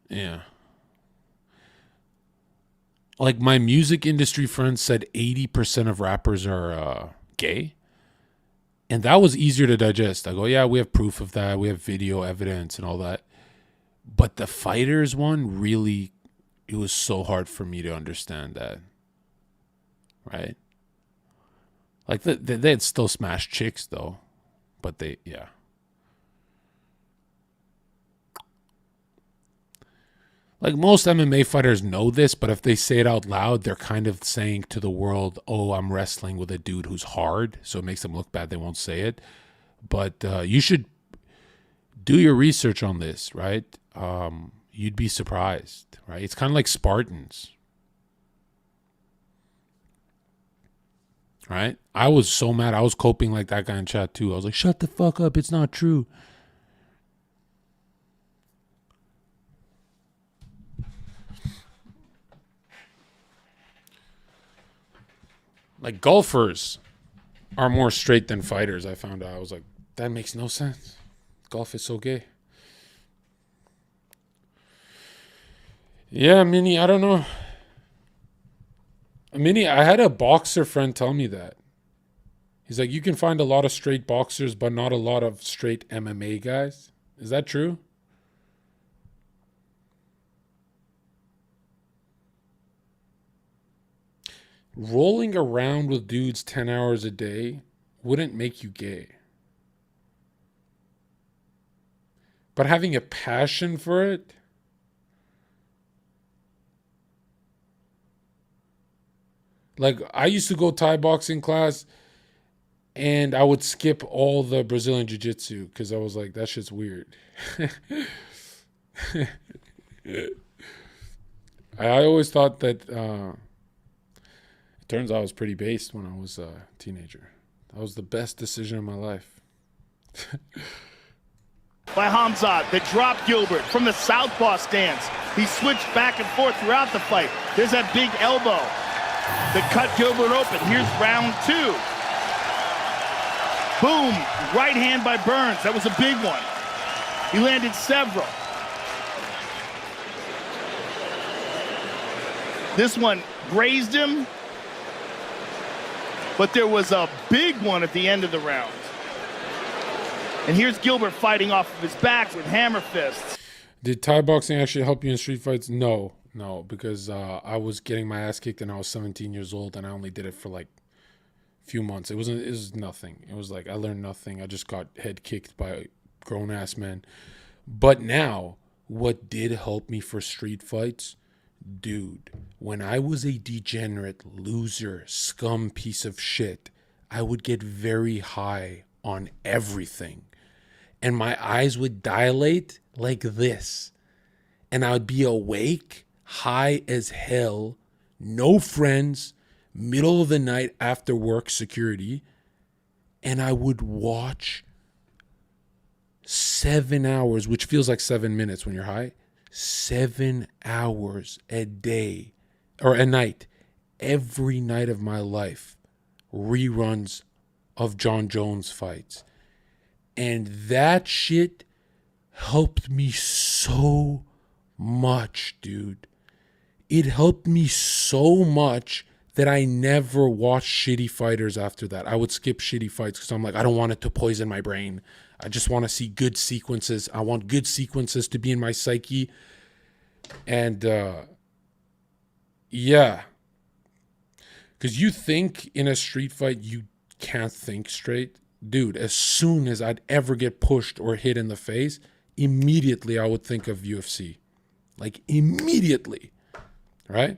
Yeah. Like, my music industry friends said 80% of rappers are gay. And that was easier to digest. I go, yeah, we have proof of that. We have video evidence and all that. But the fighters one, really, it was so hard for me to understand that. Right? Like, they'd still smash chicks, though. But yeah. Like, most MMA fighters know this, but if they say it out loud, they're kind of saying to the world, oh, I'm wrestling with a dude who's hard, so it makes them look bad. They won't say it. But you should do your research on this, right? You'd be surprised, right? It's kind of like Spartans, right? I was so mad. I was coping like that guy in chat, too. I was like, shut the fuck up. It's not true. Like, golfers are more straight than fighters, I found out. I was like, that makes no sense. Golf is so gay. Yeah, Minnie, I don't know. Minnie, I had a boxer friend tell me that. He's like, you can find a lot of straight boxers, but not a lot of straight MMA guys. Is that true? Rolling around with dudes 10 hours a day wouldn't make you gay. But having a passion for it, Like, I used to go Thai boxing class, and I would skip all the Brazilian jiu-jitsu because I was like, that shit's weird. I always thought that it turns out I was pretty based when I was a teenager. That was the best decision of my life. By Hamzat that dropped Gilbert from the southpaw stance. He switched back and forth throughout the fight. There's that big elbow that cut Gilbert open. Here's round 2. Boom, right hand by Burns. That was a big one. He landed several. This one grazed him, but there was a big one at the end of the round. And here's Gilbert fighting off of his back with hammer fists. Did Thai boxing actually help you in street fights? No, because I was getting my ass kicked and I was 17 years old, and I only did it for like a few months. It was nothing. It was like I learned nothing. I just got head kicked by grown ass men. But now, what did help me for street fights? Dude, when I was a degenerate, loser, scum piece of shit, I would get very high on everything. And my eyes would dilate like this. And I would be awake, high as hell, no friends, middle of the night after work security. And I would watch 7 hours, which feels like 7 minutes when you're high. 7 hours a day or a night, every night of my life, reruns of Jon Jones fights. And that shit helped me so much, dude. It helped me so much that I never watched shitty fighters after that. I would skip shitty fights because I'm like, I don't want it to poison my brain. I just want to see good sequences. I want good sequences to be in my psyche. And yeah. Because you think in a street fight you can't think straight. Dude, as soon as I'd ever get pushed or hit in the face, immediately I would think of UFC. Like immediately. Right?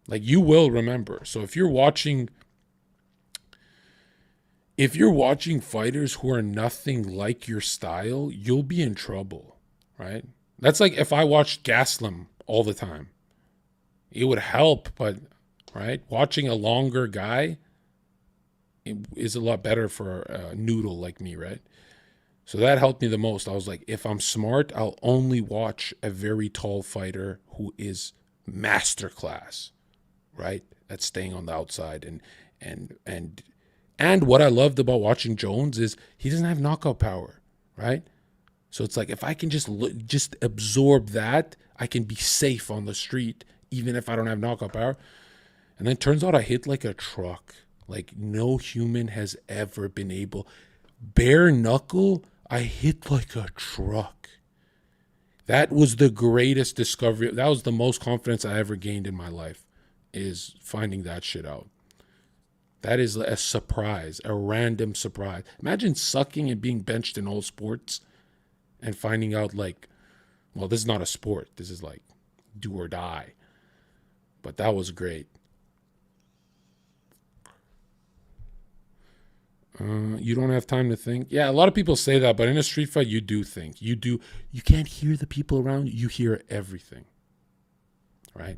Like you will remember. So if you're watching fighters who are nothing like your style, you'll be in trouble, right? That's like if I watched Gaslam all the time. It would help, but, right? Watching a longer guy is a lot better for a noodle like me, right? So that helped me the most. I was like, if I'm smart, I'll only watch a very tall fighter who is masterclass, right? At staying on the outside. And what I loved about watching Jones is he doesn't have knockout power, right? So it's like if I can just absorb that, I can be safe on the street, even if I don't have knockout power. And then it turns out I hit like a truck. Like no human has ever been able. Bare knuckle, I hit like a truck. That was the greatest discovery. That was the most confidence I ever gained in my life, is finding that shit out. That is a surprise, a random surprise. Imagine sucking and being benched in all sports and finding out like, well, this is not a sport. This is like do or die. But that was great. You don't have time to think. Yeah, a lot of people say that, but in a street fight, you do think. You can't hear the people around you. You hear everything. Right?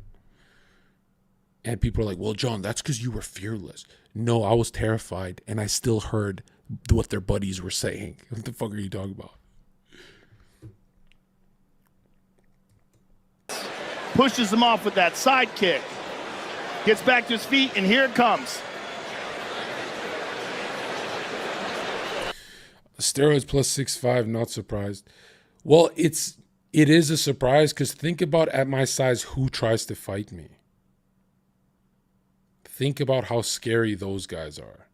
And people are like, well, John, that's because you were fearless. No, I was terrified, and I still heard what their buddies were saying. What the fuck are you talking about? Pushes him off with that side kick. Gets back to his feet, and here it comes. Steroids plus 6'5", not surprised. Well, it is a surprise because think about at my size who tries to fight me. Think about how scary those guys are,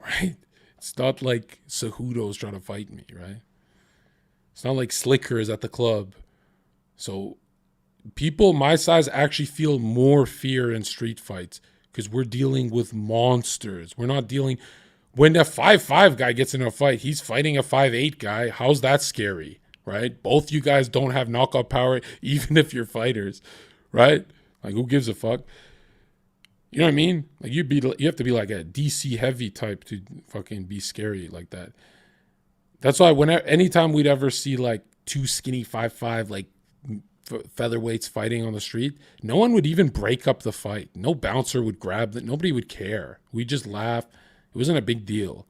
right? It's not like Cejudo's trying to fight me, right? It's not like Slicker is at the club. So people my size actually feel more fear in street fights because we're dealing with monsters. We're not dealing... When a 5'5" guy gets in a fight, he's fighting a 5'8" guy. How's that scary, right? Both you guys don't have knockout power, even if you're fighters, right? Like, who gives a fuck? You know what I mean? Like you have to be like a DC heavy type to fucking be scary like that. That's why anytime we'd ever see like two skinny 5'5" like featherweights fighting on the street, no one would even break up the fight. No bouncer would grab that. Nobody would care. We just laugh. It wasn't a big deal.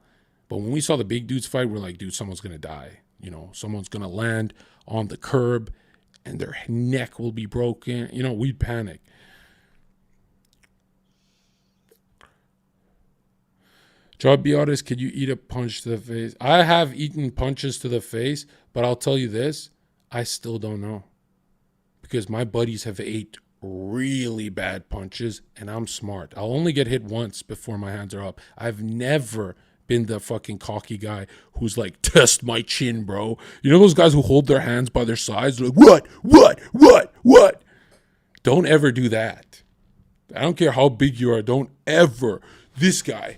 But when we saw the big dudes fight, we're like, dude, someone's gonna die. You know, someone's gonna land on the curb, and their neck will be broken. You know, we'd panic. Joe, be honest, could you eat a punch to the face? I have eaten punches to the face, but I'll tell you this, I still don't know. Because my buddies have ate really bad punches, and I'm smart. I'll only get hit once before my hands are up. I've never been the fucking cocky guy who's like, test my chin, bro. You know those guys who hold their hands by their sides? They're like, what? Don't ever do that. I don't care how big you are. Don't ever. This guy.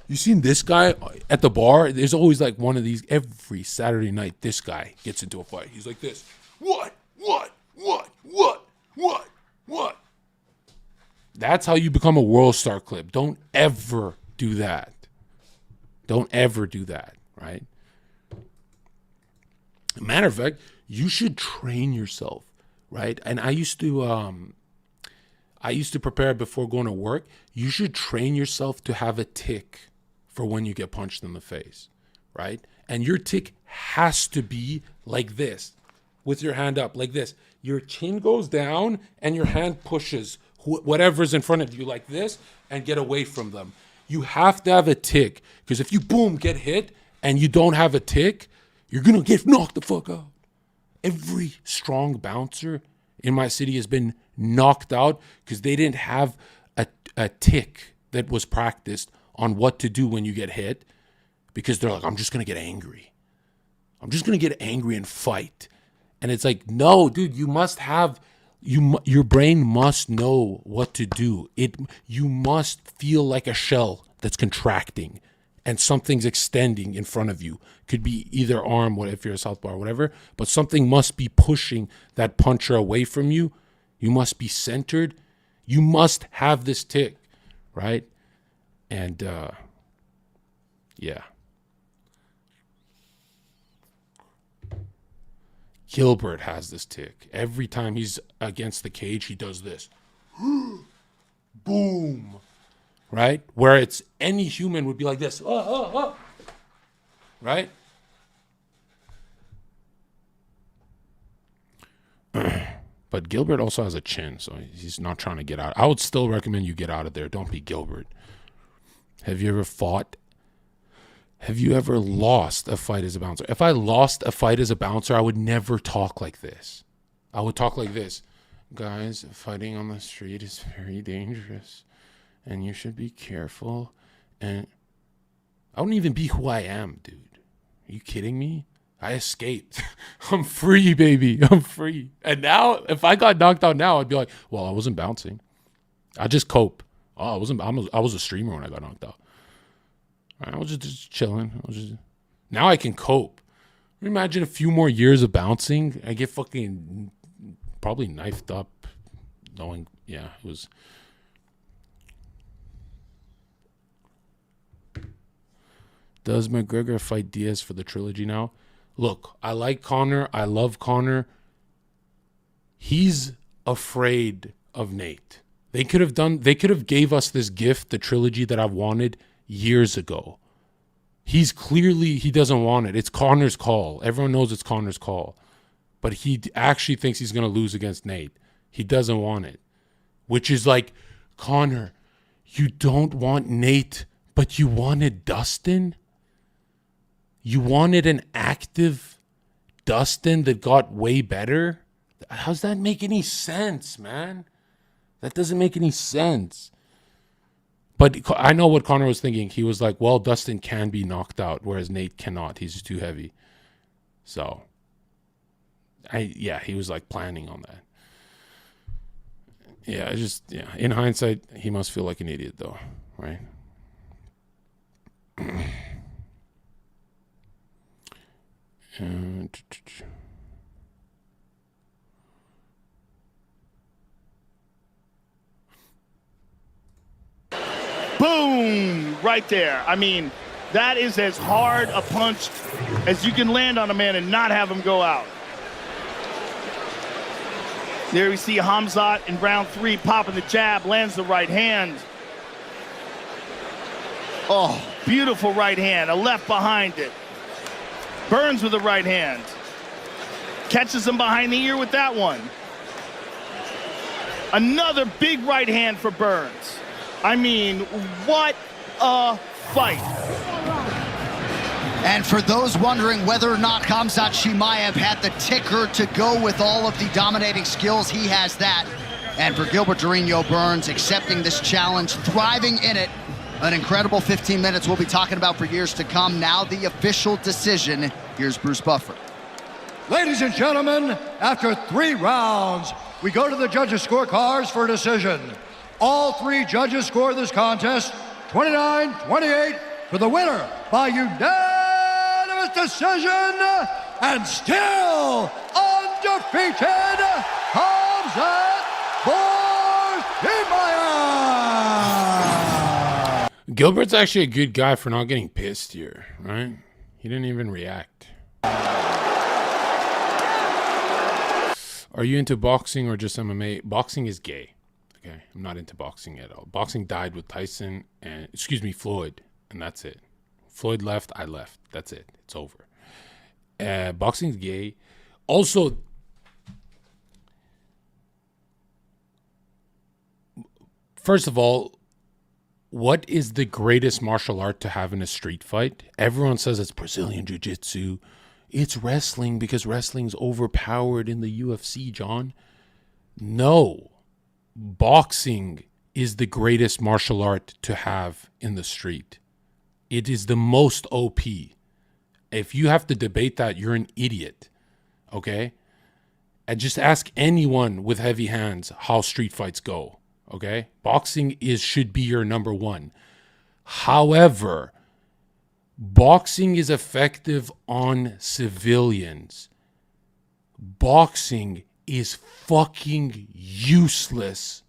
You seen this guy at the bar? There's always like one of these every Saturday night. This guy gets into a fight. He's like this. What? That's how you become a world star clip. Don't ever do that. Don't ever do that, right? Matter of fact, you should train yourself, right? And I used to prepare before going to work. You should train yourself to have a tick for when you get punched in the face, right? And your tick has to be like this, with your hand up, like this. Your chin goes down and your hand pushes whatever's in front of you like this and get away from them. You have to have a tick, because if you, boom, get hit and you don't have a tick, you're going to get knocked the fuck out. Every strong bouncer in my city has been knocked out because they didn't have a tick that was practiced on what to do when you get hit, because they're like, I'm just going to get angry. I'm just going to get angry and fight. And it's like, no, dude, you must have, your brain must know what to do. You must feel like a shell that's contracting and something's extending in front of you. Could be either arm, if you're a southpaw or whatever, but something must be pushing that puncher away from you. You must be centered. You must have this tick, right? And, yeah. Gilbert has this tick. Every time he's against the cage, he does this. Boom. Right? Where it's any human would be like this. Right? But Gilbert also has a chin, so he's not trying to get out. I would still recommend you get out of there. Don't be Gilbert. Have you ever fought? Have you ever lost a fight as a bouncer? If I lost a fight as a bouncer, I would never talk like this. I would talk like this. Guys, fighting on the street is very dangerous, and you should be careful. And I wouldn't even be who I am, dude. Are you kidding me? I escaped. I'm free, baby. I'm free. And now, if I got knocked out now, I'd be like, well, I wasn't bouncing. I just cope. Oh, I was a streamer when I got knocked out. I was just chilling. Now I can cope. Imagine a few more years of bouncing. I get fucking probably knifed up. Knowing, yeah, it was. Does McGregor fight Diaz for the trilogy now? Look, I like Conor. I love Conor. He's afraid of Nate. They could have gave us this gift, the trilogy that I've wanted years ago. He doesn't want it. It's Conor's call. Everyone knows it's Conor's call. But he actually thinks he's going to lose against Nate. He doesn't want it. Which is like, Conor, you don't want Nate, but you wanted Dustin? You wanted an active Dustin that got way better? How's that make any sense, man? That doesn't make any sense. But I know what Conor was thinking. He was like, well, Dustin can be knocked out, whereas Nate cannot. He's too heavy. So, he was like planning on that. Yeah, in hindsight, he must feel like an idiot though, right? Boom! Right there. I mean, that is as hard a punch as you can land on a man and not have him go out. There we see Khamzat in round 3 popping the jab, lands the right hand. Oh, beautiful right hand, a left behind it. Burns with the right hand. Catches him behind the ear with that one. Another big right hand for Burns. I mean, what a fight. And for those wondering whether or not Khamzat Chimaev had the ticker to go with all of the dominating skills, he has that. And for Gilbert Durinho Burns, accepting this challenge, thriving in it, an incredible 15 minutes we'll be talking about for years to come. Now the official decision. Here's Bruce Buffer. Ladies and gentlemen, after 3 rounds, we go to the judges' scorecards for a decision. All 3 judges score this contest 29-28 for the winner by unanimous decision, and still undefeated, Khamzat Chimaev. Gilbert's actually a good guy for not getting pissed here, right? He didn't even react. Are you into boxing or just MMA? Boxing is gay. Okay, I'm not into boxing at all. Boxing died with Tyson and, Floyd, and that's it. Floyd left, I left. That's it. It's over. Boxing's gay. Also, first of all, what is the greatest martial art to have in a street fight? Everyone says it's Brazilian Jiu-Jitsu. It's wrestling because wrestling's overpowered in the UFC, John. No. Boxing is the greatest martial art to have in the street. It is the most OP. If you have to debate that, you're an idiot. Okay? And just ask anyone with heavy hands how street fights go. Okay? Boxing should be your number 1. However, boxing is effective on civilians. Boxing is fucking useless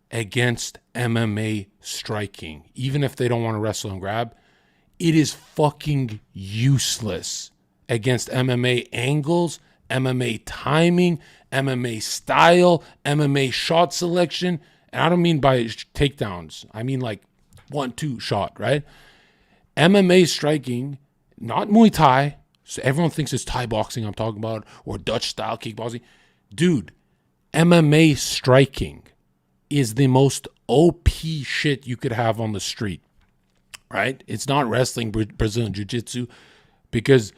against MMA striking. Even if they don't want to wrestle and grab, it is fucking useless against MMA angles, MMA timing, MMA style, MMA shot selection. And I don't mean by takedowns. I mean like 1-2 shot, right? MMA striking, not Muay Thai. So everyone thinks it's Thai boxing I'm talking about, or Dutch style kickboxing. Dude, MMA striking is the most OP shit you could have on the street, right? It's not wrestling, Brazilian Jiu-Jitsu, because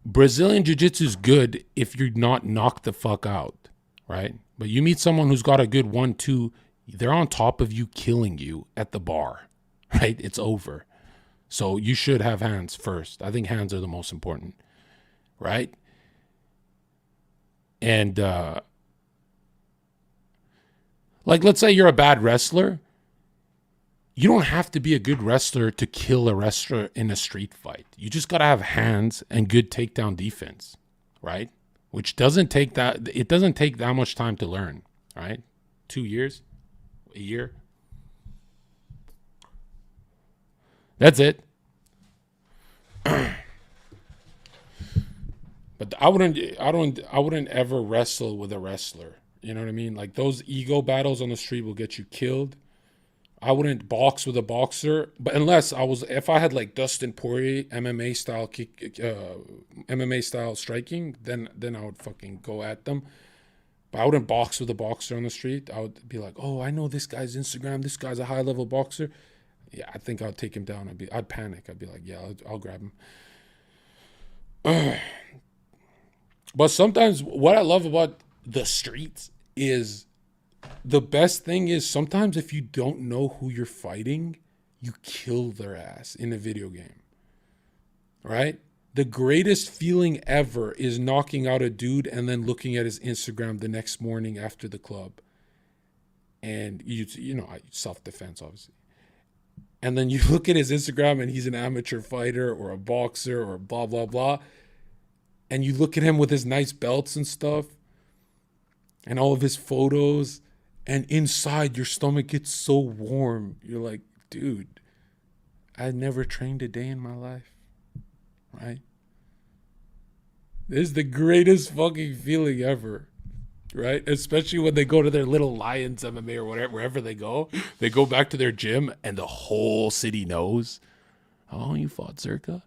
Brazilian Jiu-Jitsu is good if you're not knocked the fuck out, right? But you meet someone who's got a good 1-2, they're on top of you, killing you at the bar, right? It's over. So you should have hands first. I think hands are the most important, right? And like, let's say you're a bad wrestler. You don't have to be a good wrestler to kill a wrestler in a street fight. You just got to have hands and good takedown defense, right? Which doesn't take that, it doesn't take that much time to learn, right? 2 years, a year. That's it. But I wouldn't ever wrestle with a wrestler. You know what I mean? Like, those ego battles on the street will get you killed. I wouldn't box with a boxer, but if I had like Dustin Poirier MMA style striking, then I would fucking go at them. But I wouldn't box with a boxer on the street. I would be like, oh, I know this guy's Instagram. This guy's a high level boxer. Yeah, I think I'd take him down. I'd panic. I'd be like, yeah, I'll grab him. But sometimes what I love about the streets is, the best thing is, sometimes if you don't know who you're fighting, you kill their ass in a video game, right? The greatest feeling ever is knocking out a dude and then looking at his Instagram the next morning after the club. And you know, self-defense, obviously. And then you look at his Instagram and he's an amateur fighter or a boxer or blah, blah, blah. And you look at him with his nice belts and stuff and all of his photos, and inside your stomach gets so warm. You're like, dude, I never trained a day in my life, right? This is the greatest fucking feeling ever, right? Especially when they go to their little Lions MMA or whatever, wherever they go back to their gym and the whole city knows, oh, you fought Zherka?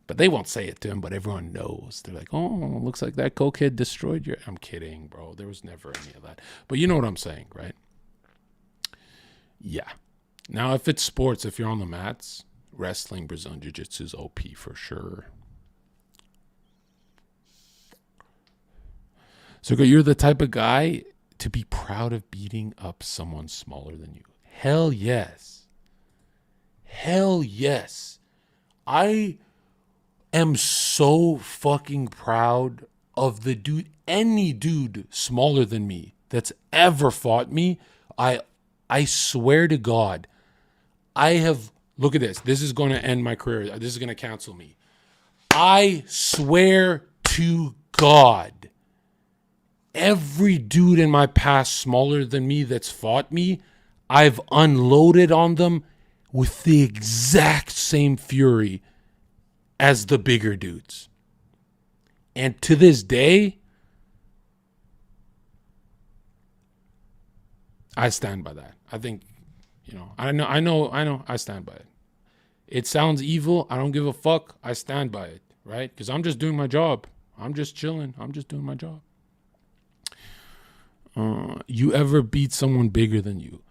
But they won't say it to him, but everyone knows. They're like, oh, looks like that cokehead destroyed your... I'm kidding, bro. There was never any of that. But you know what I'm saying, right? Yeah. Now, if it's sports, if you're on the mats, wrestling, Brazilian Jiu-Jitsu is OP for sure. So you're the type of guy to be proud of beating up someone smaller than you. Hell yes. Hell yes. I am so fucking proud of the dude, any dude smaller than me that's ever fought me. I swear to God, look at this. This is going to end my career. This is going to cancel me. I swear to God, every dude in my past smaller than me that's fought me, I've unloaded on them with the exact same fury as the bigger dudes. And to this day, I stand by that. I think, I know, I stand by it. It sounds evil. I don't give a fuck. I stand by it, right? Because I'm just doing my job. I'm just chilling. I'm just doing my job. You ever beat someone bigger than you?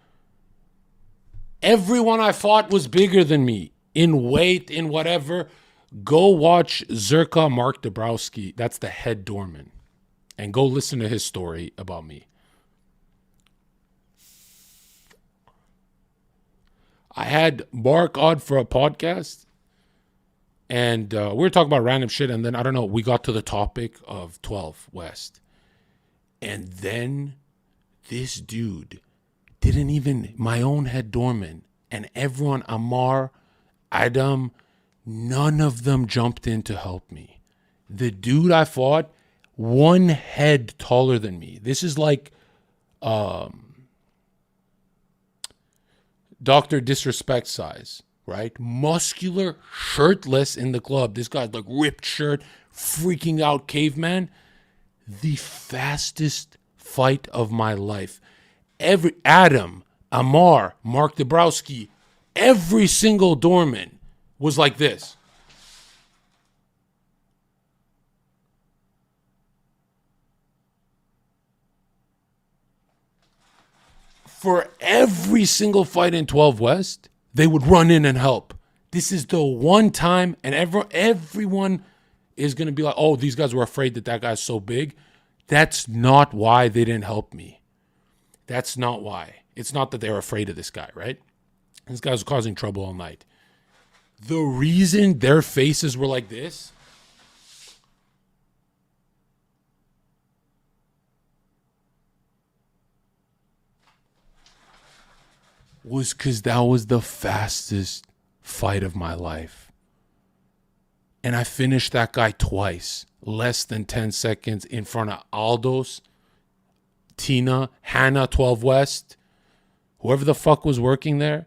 Everyone I fought was bigger than me in weight, in whatever. Go watch Zherka Mark Dabrowski. That's the head doorman. And go listen to his story about me. I had Mark on for a podcast. And we were talking about random shit. And then, I don't know, we got to the topic of 12 West. And then this dude didn't even, my own head doorman, and everyone, Amar, Adam, none of them jumped in to help me. The dude I fought, one head taller than me. This is like Dr. Disrespect size, right? Muscular, shirtless in the club. This guy's like ripped shirt, freaking out caveman. The fastest fight of my life. Adam, Amar, Mark Dabrowski, every single doorman was like this. For every single fight in 12 West, they would run in and help. This is the one time, and everyone is going to be like, oh, these guys were afraid that guy's so big. That's not why they didn't help me. That's not why. It's not that they were afraid of this guy, right? This guy was causing trouble all night. The reason their faces were like this was because that was the fastest fight of my life. And I finished that guy twice, less than 10 seconds in front of Aldos, Tina, Hannah, 12 West, whoever the fuck was working there,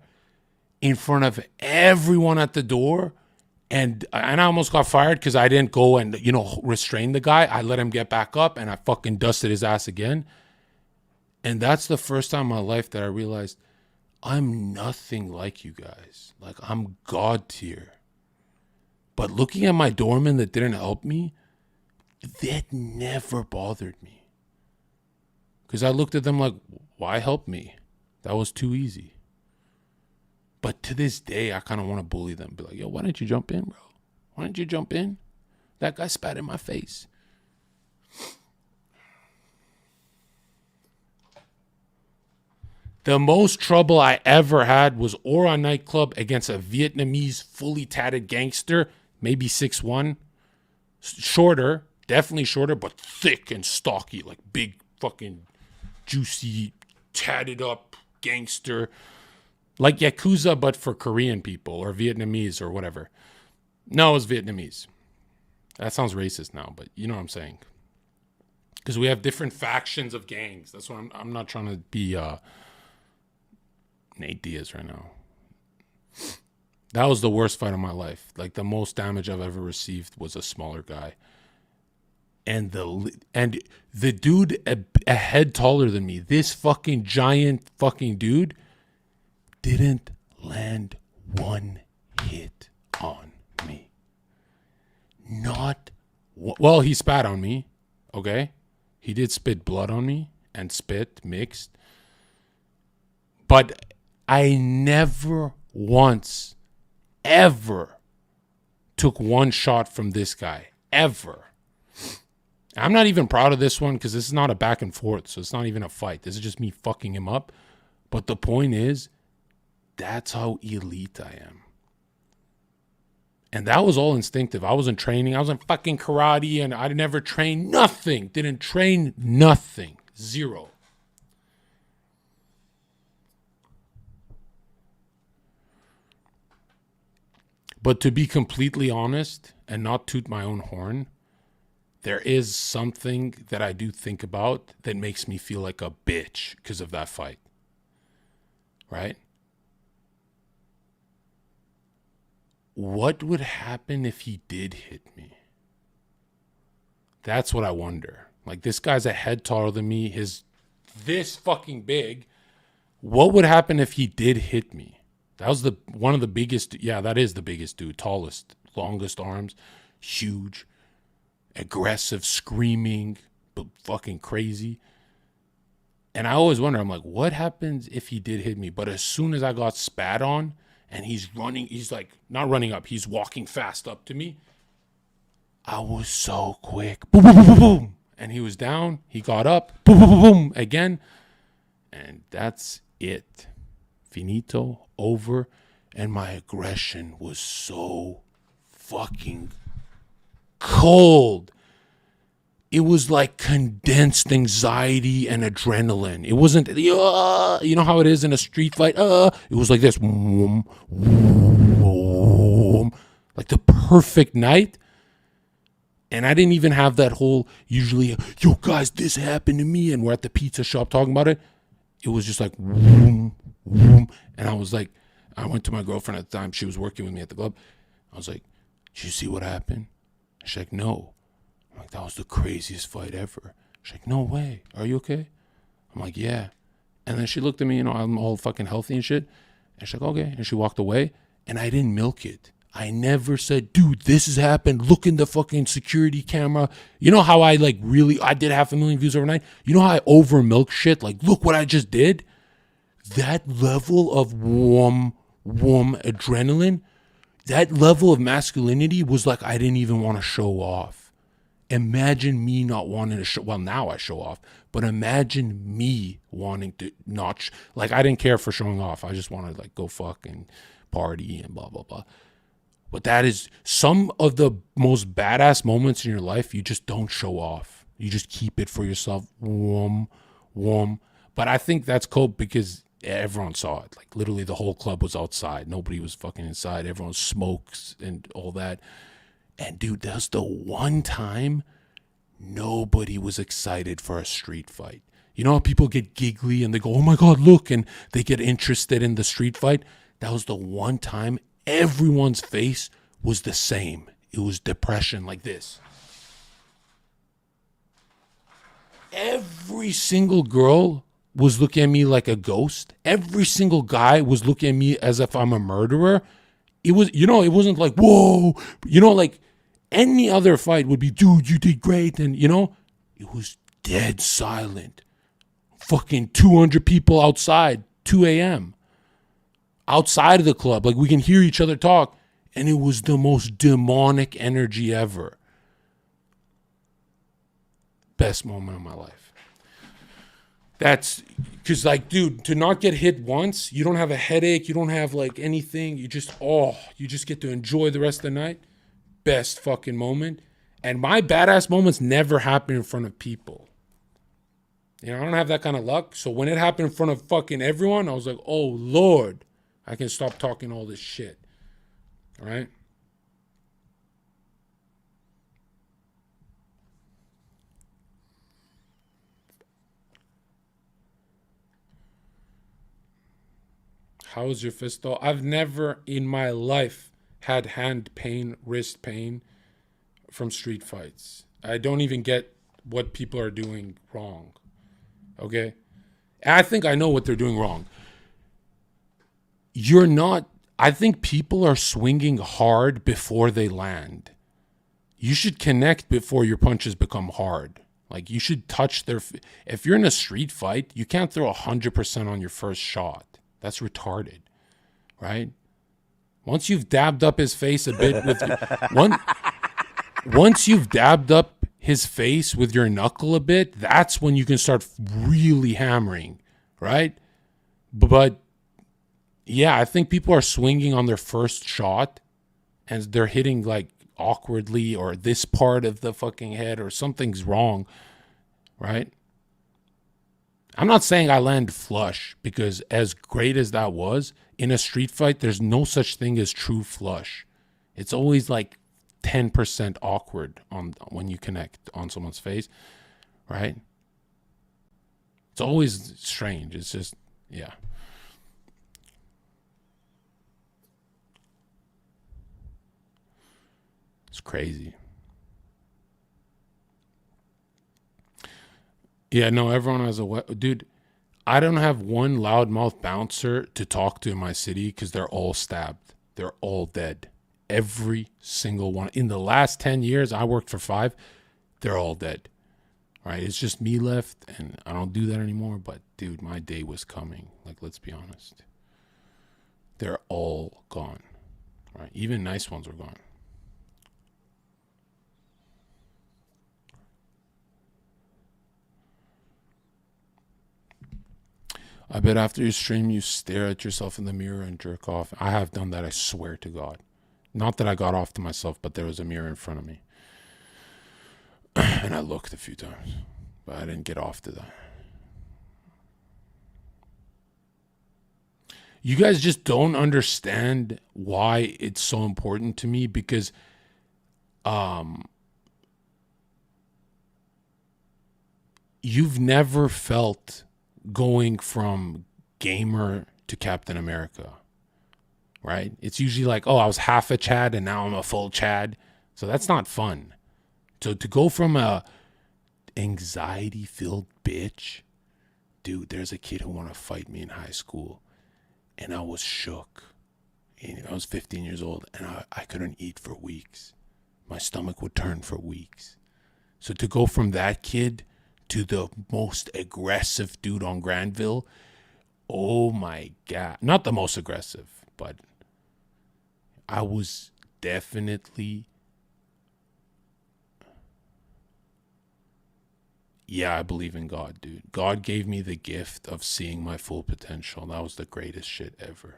in front of everyone at the door. And I almost got fired because I didn't go and, restrain the guy. I let him get back up and I fucking dusted his ass again. And that's the first time in my life that I realized I'm nothing like you guys. Like, I'm God tier. But looking at my doorman that didn't help me, that never bothered me. Because I looked at them like, why help me? That was too easy. But to this day, I kind of want to bully them. Be like, yo, why didn't you jump in, bro? Why didn't you jump in? That guy spat in my face. The most trouble I ever had was Ora nightclub against a Vietnamese fully tatted gangster, maybe 6'1", shorter, definitely shorter, but thick and stocky, like big fucking juicy, tatted up gangster, like Yakuza, but for Korean people or Vietnamese or whatever. No, it was Vietnamese. That sounds racist now, but you know what I'm saying. Because we have different factions of gangs. That's what I'm not trying to be Nate Diaz right now. That was the worst fight of my life. Like, the most damage I've ever received was a smaller guy. And the dude a head taller than me, this fucking giant fucking dude, didn't land one hit on me. Not well, he spat on me, okay? He did spit blood on me and spit mixed. But I never once, ever took one shot from this guy. Ever. I'm not even proud of this one because this is not a back and forth, so it's not even a fight. This is just me fucking him up. But the point is, that's how elite I am. And that was all instinctive. I wasn't training. I was in fucking karate, and I never trained nothing. Didn't train nothing. Zero. But to be completely honest and not toot my own horn, there is something that I do think about that makes me feel like a bitch because of that fight. Right? What would happen if he did hit me? That's what I wonder. Like, this guy's a head taller than me. He's this fucking big. What would happen if he did hit me? That was one of the biggest. Yeah, that is the biggest dude. Tallest, longest arms, huge, aggressive, screaming, but fucking crazy. And I always wonder, I'm like, what happens if he did hit me? But as soon as I got spat on and he's running, he's like, not running up, he's walking fast up to me. I was so quick. Boom, boom, boom, boom, boom. And he was down. He got up. Boom, boom, boom, boom. Again. And that's it. Finito. Over. And my aggression was so fucking cold. It was like condensed anxiety and adrenaline. It wasn't, you know how it is in a street fight? It was like this. Like the perfect night. And I didn't even have that whole, usually, yo, guys, this happened to me. And we're at the pizza shop talking about it. It was just like, and I was like, I went to my girlfriend at the time. She was working with me at the club. I was like, did you see what happened? She's like, no. I'm like, that was the craziest fight ever. She's like, no way. Are you okay? I'm like, yeah. And then she looked at me, I'm all fucking healthy and shit. And she's like, okay. And she walked away. And I didn't milk it. I never said, dude, this has happened. Look in the fucking security camera. You know how I I did 500,000 views overnight? You know how I over milk shit? Like, look what I just did? That level of warm adrenaline, that level of masculinity was like I didn't even want to show off. Imagine me not wanting to show, well, now I show off, but imagine me wanting to not, like I didn't care for showing off. I just wanted to like go fuck and party and blah, blah, blah. But that is some of the most badass moments in your life. You just don't show off. You just keep it for yourself. Warm. But I think that's cool because everyone saw it. Like literally the whole club was outside. Nobody was fucking inside. Everyone smokes and all that. And dude, that's the one time nobody was excited for a street fight. You know how people get giggly and they go, oh my God, look, and they get interested in the street fight? That was the one time everyone's face was the same. It was depression like this. Every single girl was looking at me like a ghost. Every single guy was looking at me as if I'm a murderer. It was, it wasn't like, whoa, like any other fight would be, dude, you did great. And, it was dead silent. Fucking 200 people outside, 2 a.m. outside of the club. Like we can hear each other talk. And it was the most demonic energy ever. Best moment of my life. That's because like, dude, to not get hit once, you don't have a headache. You don't have like anything. You just get to enjoy the rest of the night. Best fucking moment. And my badass moments never happen in front of people. I don't have that kind of luck. So when it happened in front of fucking everyone, I was like, oh Lord, I can stop talking all this shit. All right? How was your fist though? I've never in my life had hand pain, wrist pain from street fights. I don't even get what people are doing wrong. Okay? I think I know what they're doing wrong. I think people are swinging hard before they land. You should connect before your punches become hard. Like, you should touch if you're in a street fight, you can't throw 100% on your first shot. That's retarded, right? Once you've dabbed up his face a bit once you've dabbed up his face with your knuckle a bit, that's when you can start really hammering, right? But yeah, I think people are swinging on their first shot and they're hitting like awkwardly, or this part of the fucking head, or something's wrong, right? I'm not saying I land flush, because as great as that was, in a street fight, there's no such thing as true flush. It's always like 10% awkward when you connect on someone's face, right? It's always strange. It's just, yeah. It's crazy. Yeah, no, everyone has dude, I don't have one loudmouth bouncer to talk to in my city because they're all stabbed. They're all dead. Every single one. In the last 10 years, I worked for 5, they're all dead. Right? It's just me left, and I don't do that anymore, but dude, my day was coming. Like, let's be honest. They're all gone. Right? Even nice ones were gone. I bet after you stream, you stare at yourself in the mirror and jerk off. I have done that, I swear to God. Not that I got off to myself, but there was a mirror in front of me. And I looked a few times, but I didn't get off to that. You guys just don't understand why it's so important to me, because you've never felt going from gamer to Captain America, right? It's usually like, oh, I was half a Chad and now I'm a full Chad. So that's not fun. So to go from a anxiety-filled bitch, dude, there's a kid who wanted to fight me in high school, and I was shook. And I was 15 years old, and I couldn't eat for weeks. My stomach would turn for weeks. So to go from that kid to the most aggressive dude on Granville, oh my God. Not the most aggressive, but I was definitely, yeah, I believe in God, dude. God gave me the gift of seeing my full potential. That was the greatest shit ever.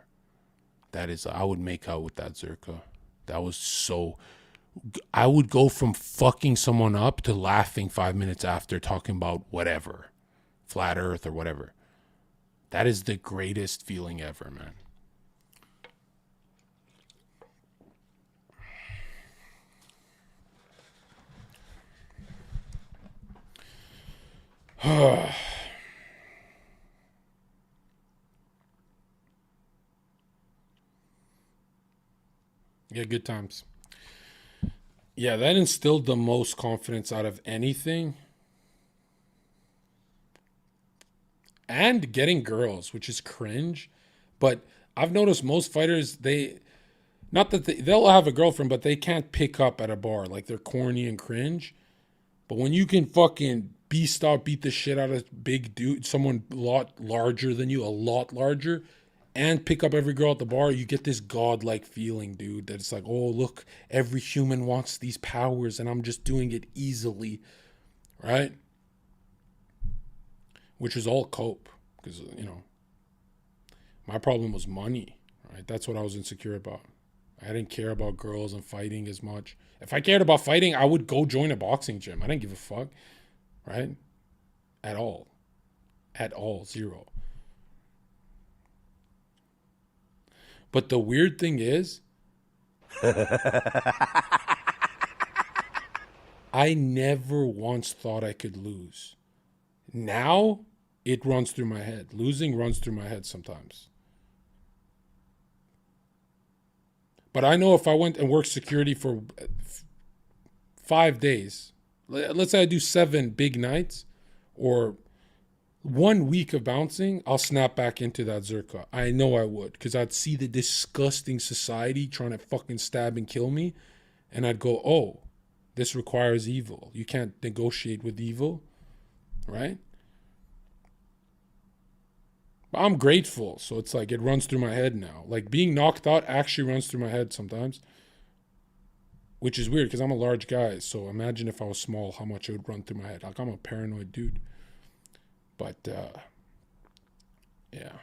That is, I would make out with that Zherka. That was so, I would go from fucking someone up to laughing 5 minutes after, talking about whatever, flat earth or whatever. That is the greatest feeling ever, man. Yeah, good times. Yeah, that instilled the most confidence out of anything. And getting girls, which is cringe. But I've noticed most fighters, they'll have a girlfriend, but they can't pick up at a bar. Like, they're corny and cringe. But when you can fucking beat the shit out of big dude, someone a lot larger than you, a lot larger, and pick up every girl at the bar, you get this godlike feeling, dude, that it's like, oh, look, every human wants these powers, and I'm just doing it easily, right? Which is all cope, because, you know, my problem was money, right? That's what I was insecure about. I didn't care about girls and fighting as much. If I cared about fighting, I would go join a boxing gym. I didn't give a fuck, right? At all. At all. Zero. But the weird thing is, I never once thought I could lose. Now, it runs through my head. Losing runs through my head sometimes. But I know if I went and worked security for 5 days, let's say I do 7 big nights or 1 week of bouncing, I'll snap back into that Zherka. I know I would, because I'd see the disgusting society trying to fucking stab and kill me, and I'd go, oh, this requires evil. You can't negotiate with evil, right? But I'm grateful, so it's like it runs through my head now. Like being knocked out actually runs through my head sometimes, which is weird because I'm a large guy. So imagine if I was small, how much it would run through my head. Like I'm a paranoid dude. But yeah.